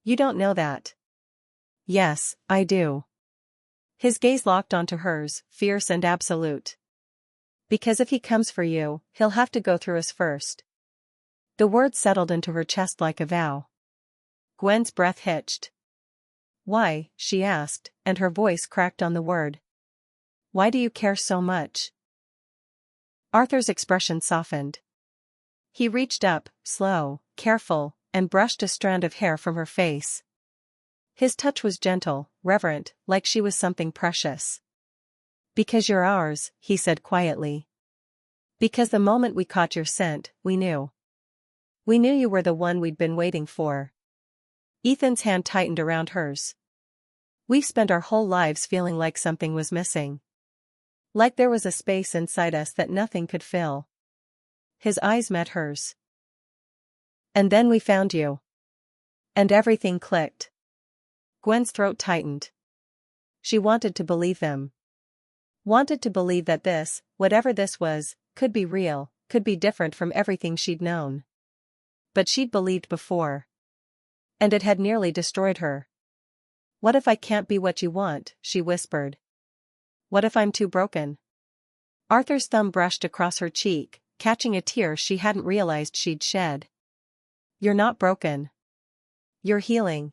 You don't know that. Yes, I do. His gaze locked onto hers, fierce and absolute. Because if he comes for you, he'll have to go through us first. The words settled into her chest like a vow. Gwen's breath hitched. Why, she asked, and her voice cracked on the word. Why do you care so much? Arthur's expression softened. He reached up, slow, careful, and brushed a strand of hair from her face. His touch was gentle, reverent, like she was something precious. Because you're ours, he said quietly. Because the moment we caught your scent, we knew. We knew you were the one we'd been waiting for. Ethan's hand tightened around hers. We've spent our whole lives feeling like something was missing. Like there was a space inside us that nothing could fill. His eyes met hers. And then we found you. And everything clicked. Gwen's throat tightened. She wanted to believe them. Wanted to believe that this, whatever this was, could be real, could be different from everything she'd known. But she'd believed before. And it had nearly destroyed her. What if I can't be what you want, she whispered. What if I'm too broken? Arthur's thumb brushed across her cheek, catching a tear she hadn't realized she'd shed. You're not broken. You're healing.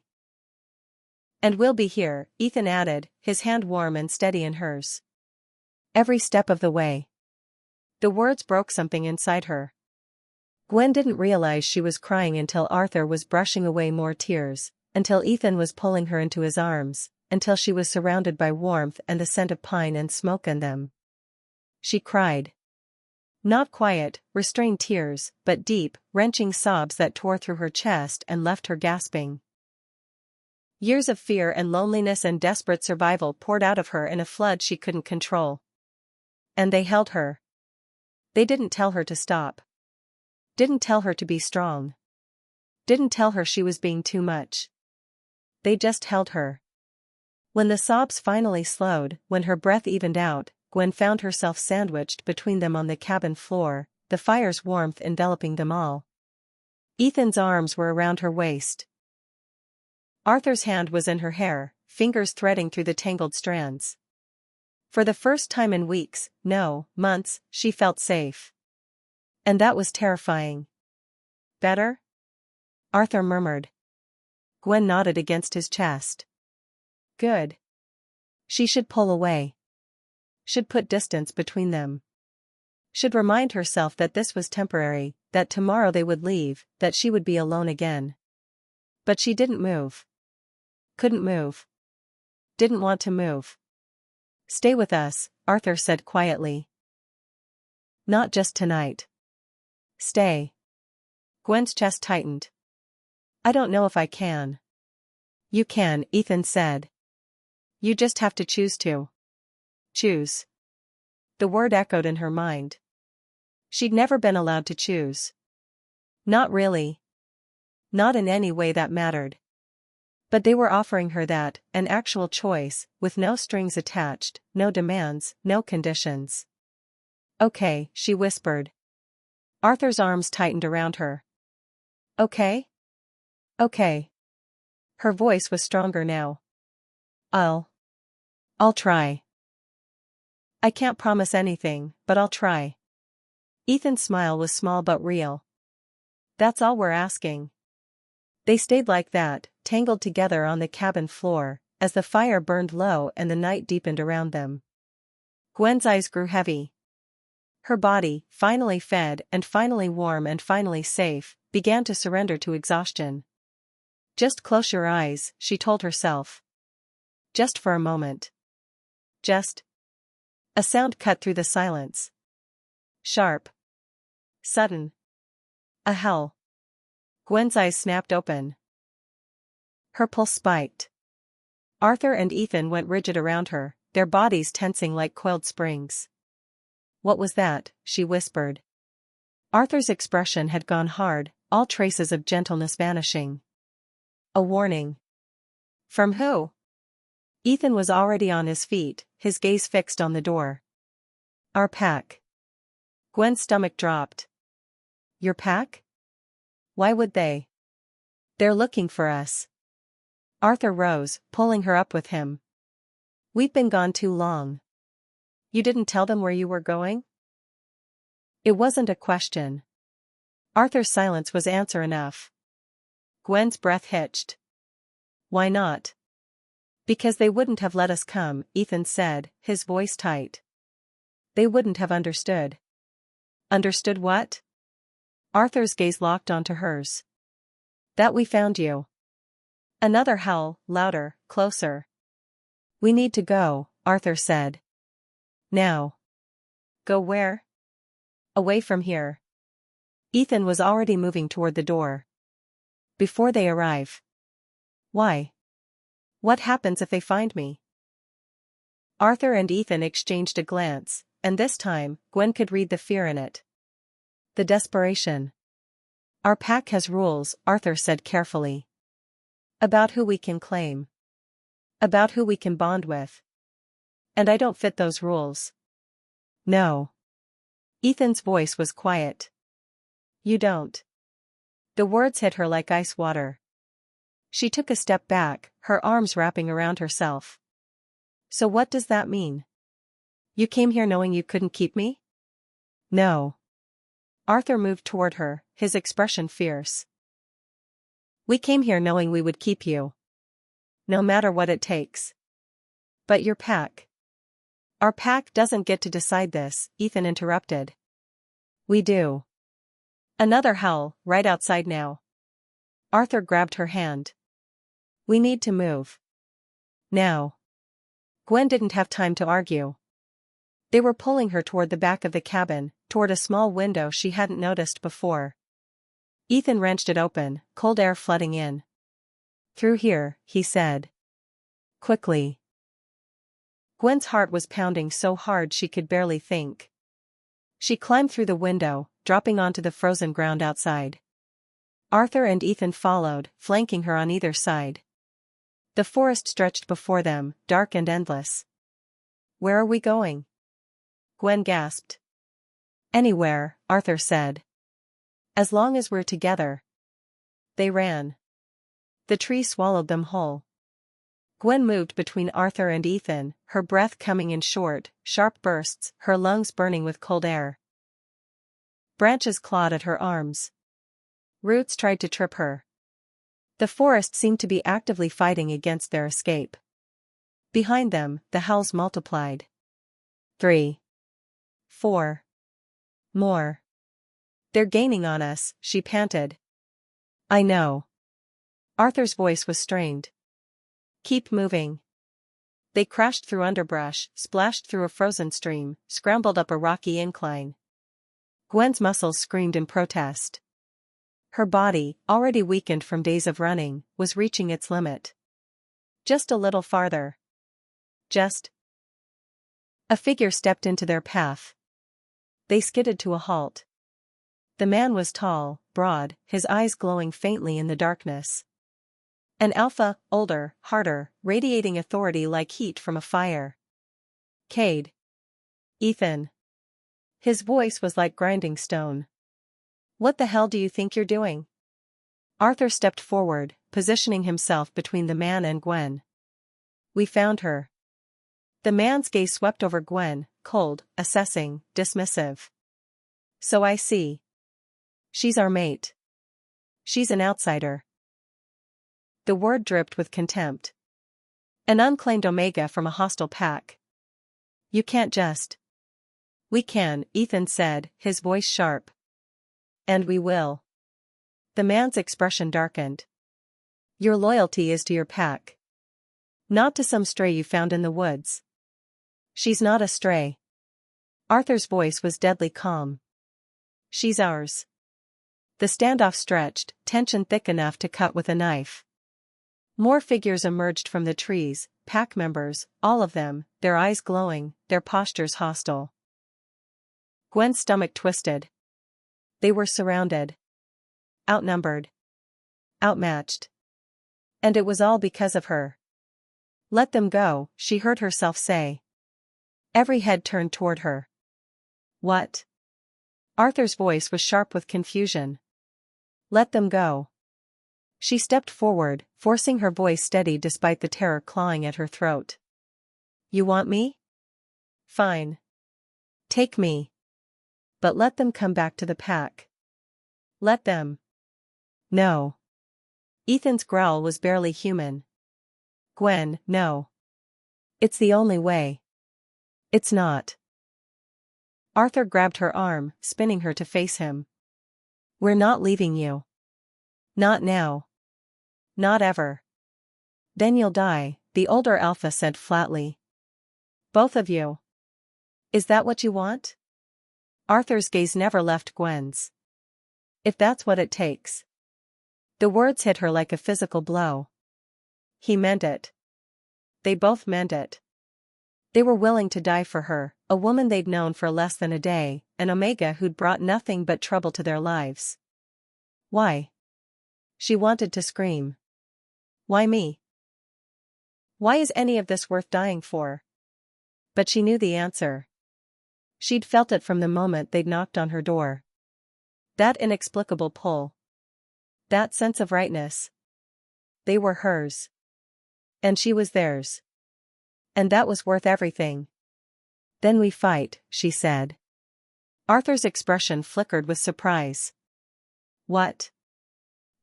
And we'll be here, Ethan added, his hand warm and steady in hers. Every step of the way. The words broke something inside her. Gwen didn't realize she was crying until Arthur was brushing away more tears, until Ethan was pulling her into his arms, until she was surrounded by warmth and the scent of pine and smoke in them. She cried. Not quiet, restrained tears, but deep, wrenching sobs that tore through her chest and left her gasping. Years of fear and loneliness and desperate survival poured out of her in a flood she couldn't control. And they held her. They didn't tell her to stop. Didn't tell her to be strong. Didn't tell her she was being too much. They just held her. When the sobs finally slowed, when her breath evened out, Gwen found herself sandwiched between them on the cabin floor, the fire's warmth enveloping them all. Ethan's arms were around her waist. Arthur's hand was in her hair, fingers threading through the tangled strands. For the first time in weeks, no, months, she felt safe. And that was terrifying. Better? Arthur murmured. Gwen nodded against his chest. Good. She should pull away. Should put distance between them. Should remind herself that this was temporary, that tomorrow they would leave, that she would be alone again. But she didn't move. Couldn't move. Didn't want to move. Stay with us, Arthur said quietly. Not just tonight. Stay. Gwen's chest tightened. I don't know if I can. You can, Ethan said. You just have to choose to. Choose. The word echoed in her mind. She'd never been allowed to choose. Not really. Not in any way that mattered. But they were offering her that, an actual choice, with no strings attached, no demands, no conditions. Okay, she whispered. Arthur's arms tightened around her. Okay? Okay. Her voice was stronger now. I'll try. I can't promise anything, but I'll try. Ethan's smile was small but real. That's all we're asking. They stayed like that, tangled together on the cabin floor, as the fire burned low and the night deepened around them. Gwen's eyes grew heavy. Her body, finally fed and finally warm and finally safe, began to surrender to exhaustion. Just close your eyes, she told herself. Just for a moment. Just. A sound cut through the silence. Sharp. Sudden. A hell. Gwen's eyes snapped open. Her pulse spiked. Arthur and Ethan went rigid around her, their bodies tensing like coiled springs. What was that? She whispered. Arthur's expression had gone hard, all traces of gentleness vanishing. A warning. From who? Ethan was already on his feet, his gaze fixed on the door. Our pack. Gwen's stomach dropped. Your pack? Why would they? They're looking for us. Arthur rose, pulling her up with him. We've been gone too long. You didn't tell them where you were going? It wasn't a question. Arthur's silence was answer enough. Gwen's breath hitched. Why not? Because they wouldn't have let us come, Ethan said, his voice tight. They wouldn't have understood. Understood what? Arthur's gaze locked onto hers. That we found you. Another howl, louder, closer. We need to go, Arthur said. Now. Go where? Away from here. Ethan was already moving toward the door. Before they arrive. Why? What happens if they find me? Arthur and Ethan exchanged a glance, and this time, Gwen could read the fear in it. The desperation. Our pack has rules, Arthur said carefully. About who we can claim. About who we can bond with. And I don't fit those rules. No. Ethan's voice was quiet. You don't. The words hit her like ice water. She took a step back, her arms wrapping around herself. So what does that mean? You came here knowing you couldn't keep me? No. Arthur moved toward her, his expression fierce. We came here knowing we would keep you. No matter what it takes. But your pack. Our pack doesn't get to decide this, Ethan interrupted. We do. Another howl, right outside now. Arthur grabbed her hand. We need to move. Now. Gwen didn't have time to argue. They were pulling her toward the back of the cabin, toward a small window she hadn't noticed before. Ethan wrenched it open, cold air flooding in. Through here, he said. Quickly. Gwen's heart was pounding so hard she could barely think. She climbed through the window, dropping onto the frozen ground outside. Arthur and Ethan followed, flanking her on either side. The forest stretched before them, dark and endless. Where are we going? Gwen gasped. Anywhere, Arthur said. As long as we're together. They ran. The tree swallowed them whole. Gwen moved between Arthur and Ethan, her breath coming in short, sharp bursts, her lungs burning with cold air. Branches clawed at her arms. Roots tried to trip her. The forest seemed to be actively fighting against their escape. Behind them, the howls multiplied. 3. 4. More. They're gaining on us, she panted. I know. Arthur's voice was strained. Keep moving. They crashed through underbrush, splashed through a frozen stream, scrambled up a rocky incline. Gwen's muscles screamed in protest. Her body, already weakened from days of running, was reaching its limit. Just a little farther. Just. A figure stepped into their path. They skidded to a halt. The man was tall, broad, his eyes glowing faintly in the darkness. An alpha, older, harder, radiating authority like heat from a fire. Cade. Ethan. His voice was like grinding stone. What the hell do you think you're doing? Arthur stepped forward, positioning himself between the man and Gwen. We found her. The man's gaze swept over Gwen, cold, assessing, dismissive. So I see. She's our mate. She's an outsider. The word dripped with contempt. An unclaimed omega from a hostile pack. You can't just. We can, Ethan said, his voice sharp. And we will. The man's expression darkened. Your loyalty is to your pack. Not to some stray you found in the woods. She's not a stray. Arthur's voice was deadly calm. She's ours. The standoff stretched, tension thick enough to cut with a knife. More figures emerged from the trees, pack members, all of them, their eyes glowing, their postures hostile. Gwen's stomach twisted. They were surrounded. Outnumbered. Outmatched. And it was all because of her. Let them go, she heard herself say. Every head turned toward her. What? Arthur's voice was sharp with confusion. Let them go. She stepped forward, forcing her voice steady despite the terror clawing at her throat. You want me? Fine. Take me. But let them come back to the pack. Let them. No. Ethan's growl was barely human. Gwen, no. It's the only way. It's not. Arthur grabbed her arm, spinning her to face him. We're not leaving you. Not now. Not ever. Then you'll die, the older alpha said flatly. Both of you. Is that what you want? Arthur's gaze never left Gwen's. If that's what it takes. The words hit her like a physical blow. He meant it. They both meant it. They were willing to die for her, a woman they'd known for less than a day, an omega who'd brought nothing but trouble to their lives. Why? She wanted to scream. Why me? Why is any of this worth dying for? But she knew the answer. She'd felt it from the moment they'd knocked on her door. That inexplicable pull. That sense of rightness. They were hers. And she was theirs. And that was worth everything. Then we fight, she said. Arthur's expression flickered with surprise. What?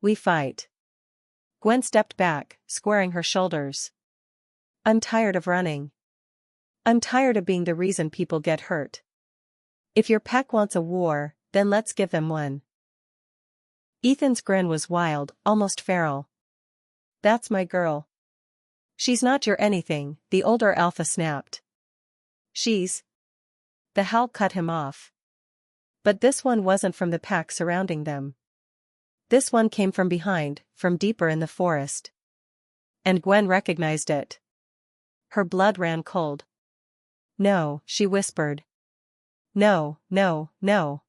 We fight. Gwen stepped back, squaring her shoulders. I'm tired of running. I'm tired of being the reason people get hurt. If your pack wants a war, then let's give them one. Ethan's grin was wild, almost feral. That's my girl. She's not your anything, the older alpha snapped. She's. The howl cut him off. But this one wasn't from the pack surrounding them. This one came from behind, from deeper in the forest. And Gwen recognized it. Her blood ran cold. No, she whispered. No, no, no.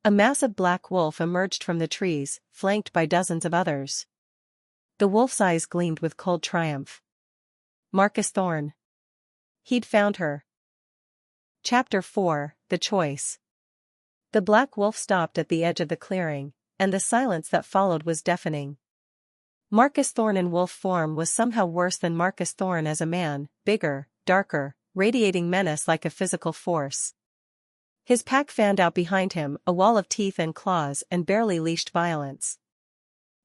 A massive black wolf emerged from the trees, flanked by dozens of others. The wolf's eyes gleamed with cold triumph. Marcus Thorne. He'd found her. Chapter 4, The Choice. The black wolf stopped at the edge of the clearing, and the silence that followed was deafening. Marcus Thorne in wolf form was somehow worse than Marcus Thorne as a man, bigger, darker, radiating menace like a physical force. His pack fanned out behind him, a wall of teeth and claws and barely leashed violence.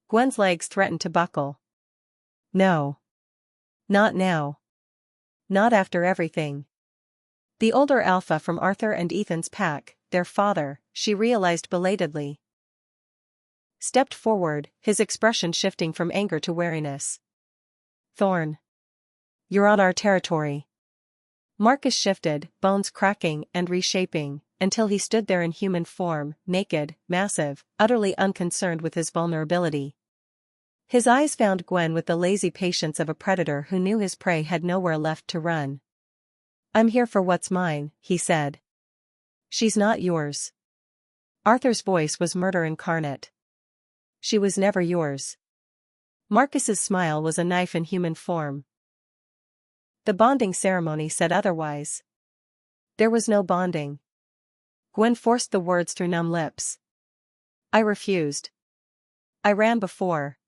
Gwen's legs threatened to buckle. No. Not now. Not after everything. The older alpha from Arthur and Ethan's pack, their father, she realized belatedly, stepped forward, his expression shifting from anger to wariness. Thorne. You're on our territory. Marcus shifted, bones cracking and reshaping, until he stood there in human form, naked, massive, utterly unconcerned with his vulnerability. His eyes found Gwen with the lazy patience of a predator who knew his prey had nowhere left to run. "I'm here for what's mine," he said. "She's not yours." Arthur's voice was murder incarnate. "She was never yours." Marcus's smile was a knife in human form. The bonding ceremony said otherwise. There was no bonding. Gwen forced the words through numb lips. "I refused. I ran before."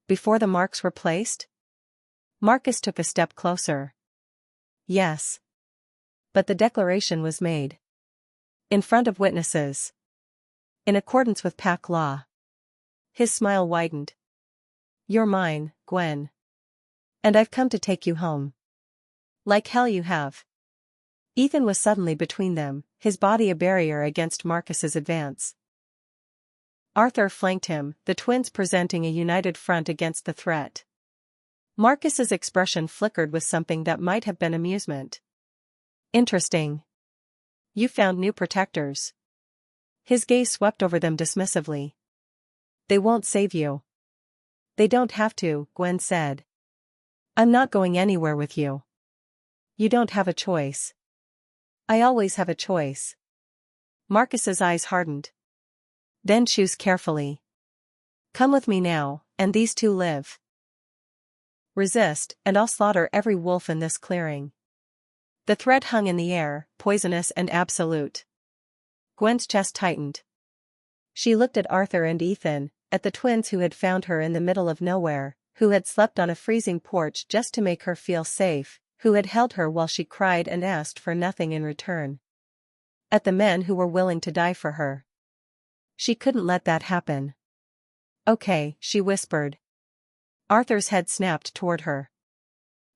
Before the marks were placed? Marcus took a step closer. "Yes. But the declaration was made. In front of witnesses. In accordance with pack law." His smile widened. "You're mine, Gwen. And I've come to take you home." "Like hell you have." Ethan was suddenly between them, his body a barrier against Marcus's advance. Arthur flanked him, the twins presenting a united front against the threat. Marcus's expression flickered with something that might have been amusement. "Interesting. You found new protectors." His gaze swept over them dismissively. "They won't save you." "They don't have to," Gwen said. "I'm not going anywhere with you." "You don't have a choice." "I always have a choice." Marcus's eyes hardened. "Then choose carefully. Come with me now, and these two live. Resist, and I'll slaughter every wolf in this clearing." The threat hung in the air, poisonous and absolute. Gwen's chest tightened. She looked at Arthur and Ethan, at the twins who had found her in the middle of nowhere, who had slept on a freezing porch just to make her feel safe, who had held her while she cried and asked for nothing in return. At the men who were willing to die for her. She couldn't let that happen. "Okay," she whispered. Arthur's head snapped toward her.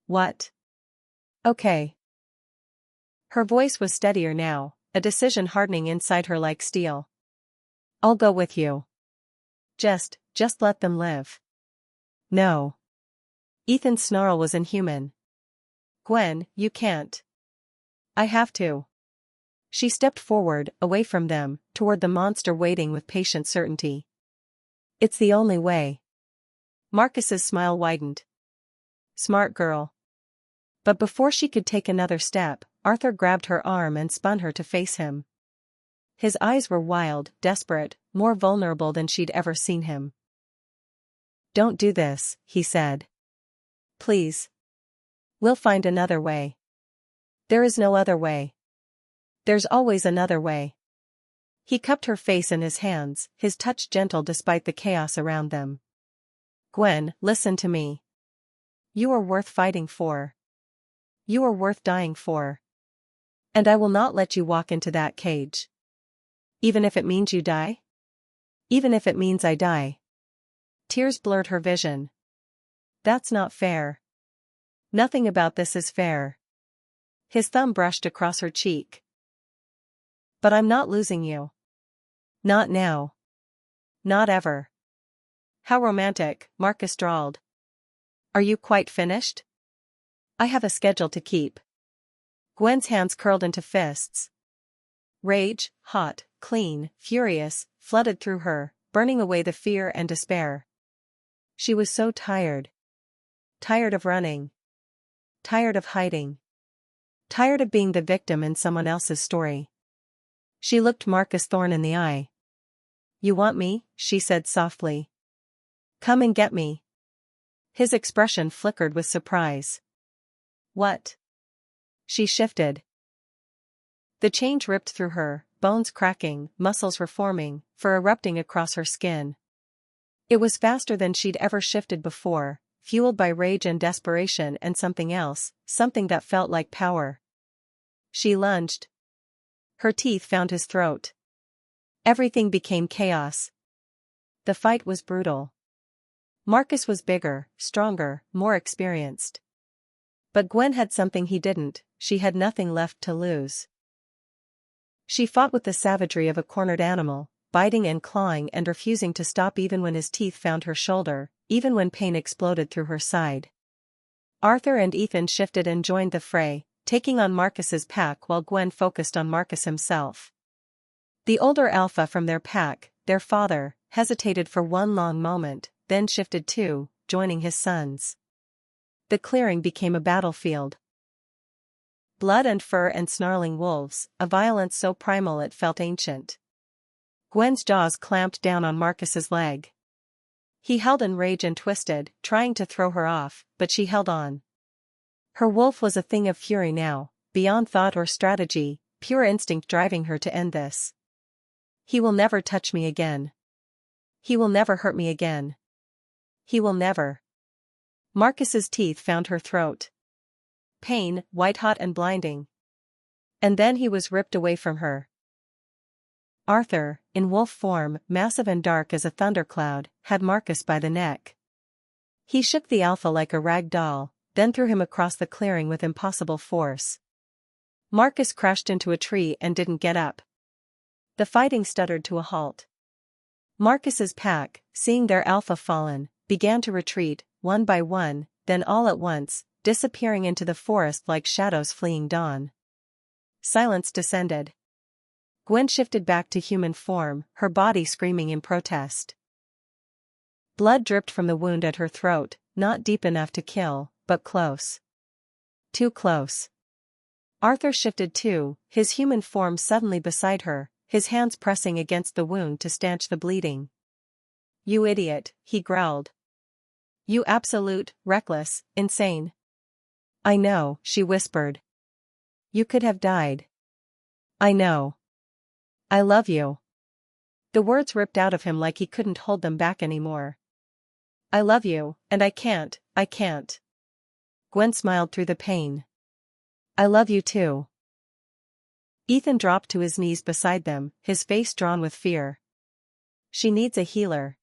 "What?" "Okay." Her voice was steadier now, a decision hardening inside her like steel. "I'll go with you. Just let them live." "No." Ethan's snarl was inhuman. "Gwen, you can't." "I have to." She stepped forward, away from them, toward the monster waiting with patient certainty. "It's the only way." Marcus's smile widened. "Smart girl." But before she could take another step, Arthur grabbed her arm and spun her to face him. His eyes were wild, desperate, more vulnerable than she'd ever seen him. "Don't do this," he said. "Please. We'll find another way." "There is no other way." "There's always another way." He cupped her face in his hands, his touch gentle despite the chaos around them. "Gwen, listen to me. You are worth fighting for. You are worth dying for. And I will not let you walk into that cage. Even if it means you die? Even if it means I die." Tears blurred her vision. "That's not fair. Nothing about this is fair." His thumb brushed across her cheek. "But I'm not losing you. Not now. Not ever." "How romantic," Marcus drawled. "Are you quite finished?" "I have a schedule to keep." Gwen's hands curled into fists. Rage, hot, clean, furious, flooded through her, burning away the fear and despair. She was so tired. Tired of running. Tired of hiding. Tired of being the victim in someone else's story. She looked Marcus Thorne in the eye. "You want me?" she said softly. "Come and get me." His expression flickered with surprise. "What?" She shifted. The change ripped through her, bones cracking, muscles reforming, fur erupting across her skin. It was faster than she'd ever shifted before, fueled by rage and desperation and something else, something that felt like power. She lunged. Her teeth found his throat. Everything became chaos. The fight was brutal. Marcus was bigger, stronger, more experienced. But Gwen had something he didn't, she had nothing left to lose. She fought with the savagery of a cornered animal, biting and clawing and refusing to stop even when his teeth found her shoulder, even when pain exploded through her side. Arthur and Ethan shifted and joined the fray, taking on Marcus's pack while Gwen focused on Marcus himself. The older alpha from their pack, their father, hesitated for one long moment, then shifted too, joining his sons. The clearing became a battlefield. Blood and fur and snarling wolves, a violence so primal it felt ancient. Gwen's jaws clamped down on Marcus's leg. He held in rage and twisted, trying to throw her off, but she held on. Her wolf was a thing of fury now, beyond thought or strategy, pure instinct driving her to end this. He will never touch me again. He will never hurt me again. He will never. Marcus's teeth found her throat. Pain, white-hot and blinding. And then he was ripped away from her. Arthur, in wolf form, massive and dark as a thundercloud, had Marcus by the neck. He shook the alpha like a rag doll, then threw him across the clearing with impossible force. Marcus crashed into a tree and didn't get up. The fighting stuttered to a halt. Marcus's pack, seeing their alpha fallen, began to retreat, one by one, then all at once, disappearing into the forest like shadows fleeing dawn. Silence descended. Gwen shifted back to human form, her body screaming in protest. Blood dripped from the wound at her throat, not deep enough to kill, but close. Too close. Arthur shifted too, his human form suddenly beside her, his hands pressing against the wound to stanch the bleeding. "You idiot," he growled. "You absolute, reckless, insane." "I know," she whispered. "You could have died." "I know. I love you." The words ripped out of him like he couldn't hold them back anymore. "I love you, and I can't. Gwen smiled through the pain. "I love you too." Ethan dropped to his knees beside them, his face drawn with fear. "She needs a healer.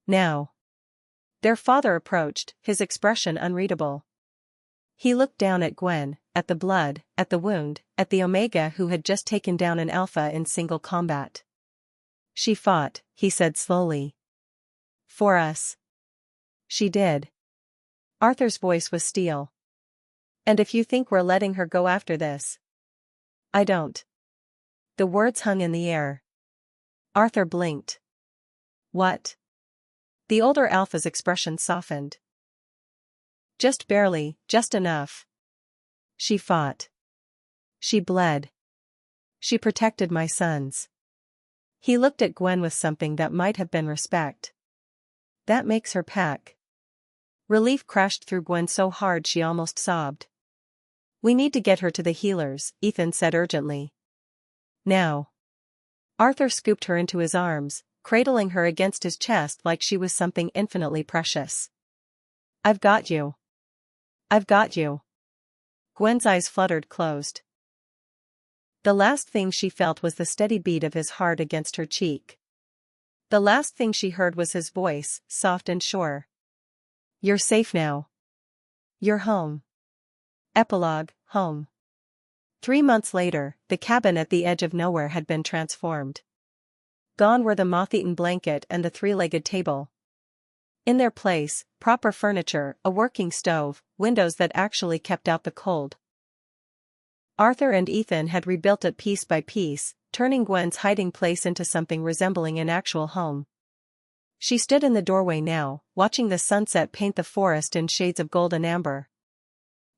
Now." Their father approached, his expression unreadable. He looked down at Gwen, at the blood, at the wound, at the Omega who had just taken down an Alpha in single combat. "She fought," he said slowly. "For us." "She did." Arthur's voice was steel. "And if you think we're letting her go after this—" "I don't." The words hung in the air. Arthur blinked. "What?" The older Alpha's expression softened. "Just barely, just enough. She fought. She bled. She protected my sons." He looked at Gwen with something that might have been respect. "That makes her pack." Relief crashed through Gwen so hard she almost sobbed. "We need to get her to the healers," Ethan said urgently. "Now." Arthur scooped her into his arms, cradling her against his chest like she was something infinitely precious. "I've got you. I've got you." Gwen's eyes fluttered closed. The last thing she felt was the steady beat of his heart against her cheek. The last thing she heard was his voice, soft and sure. "You're safe now. You're home." Epilogue, home. 3 months later, the cabin at the edge of nowhere had been transformed. Gone were the moth-eaten blanket and the 3-legged table. In their place, proper furniture, a working stove, windows that actually kept out the cold. Arthur and Ethan had rebuilt it piece by piece, turning Gwen's hiding place into something resembling an actual home. She stood in the doorway now, watching the sunset paint the forest in shades of gold and amber.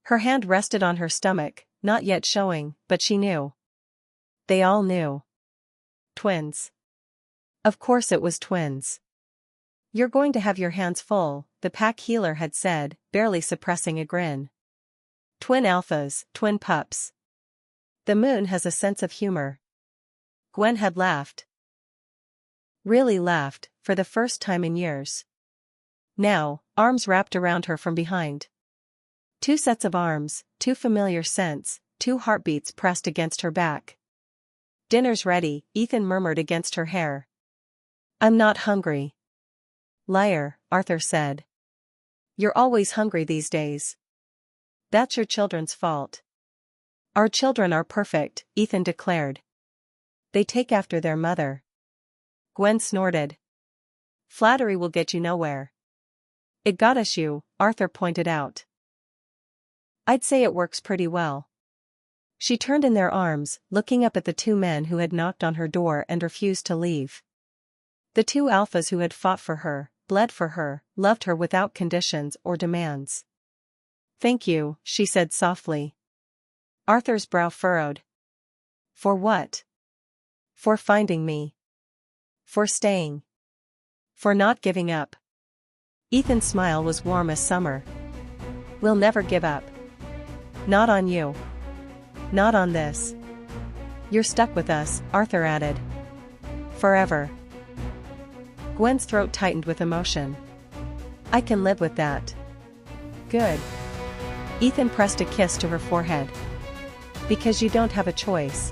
Her hand rested on her stomach, not yet showing, but she knew. They all knew. Twins. Of course it was twins. "You're going to have your hands full," the pack healer had said, barely suppressing a grin. "Twin alphas, twin pups. The moon has a sense of humor." Gwen had laughed. Really laughed, for the first time in years. Now, arms wrapped around her from behind. 2 sets of arms, 2 familiar scents, 2 heartbeats pressed against her back. "Dinner's ready," Ethan murmured against her hair. "I'm not hungry." "Liar," Arthur said. "You're always hungry these days." "That's your children's fault." "Our children are perfect," Ethan declared. "They take after their mother." Gwen snorted. "Flattery will get you nowhere." "It got us you," Arthur pointed out. "I'd say it works pretty well." She turned in their arms, looking up at the two men who had knocked on her door and refused to leave. The two alphas who had fought for her, bled for her, loved her without conditions or demands. "Thank you," she said softly. Arthur's brow furrowed. "For what?" "For finding me. For staying. For not giving up." Ethan's smile was warm as summer. "We'll never give up. Not on you. Not on this. You're stuck with us," Arthur added. "Forever." Gwen's throat tightened with emotion. "I can live with that." "Good." Ethan pressed a kiss to her forehead. "Because you don't have a choice."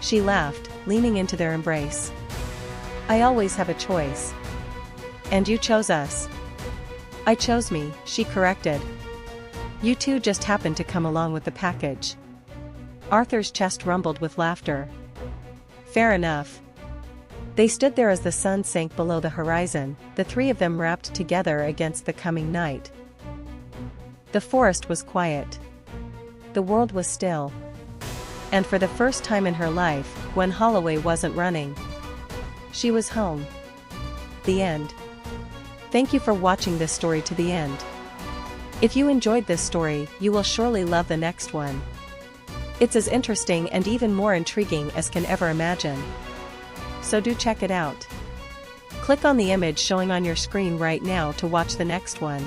She laughed, leaning into their embrace. "I always have a choice. And you chose us." "I chose me," she corrected. "You two just happened to come along with the package." Arthur's chest rumbled with laughter. "Fair enough." They stood there as the sun sank below the horizon, the three of them wrapped together against the coming night. The forest was quiet. The world was still. And for the first time in her life, Gwen Holloway wasn't running. She was home. The end. Thank you for watching this story to the end. If you enjoyed this story, you will surely love the next one. It's as interesting and even more intriguing as can ever imagine. So do check it out. Click on the image showing on your screen right now to watch the next one.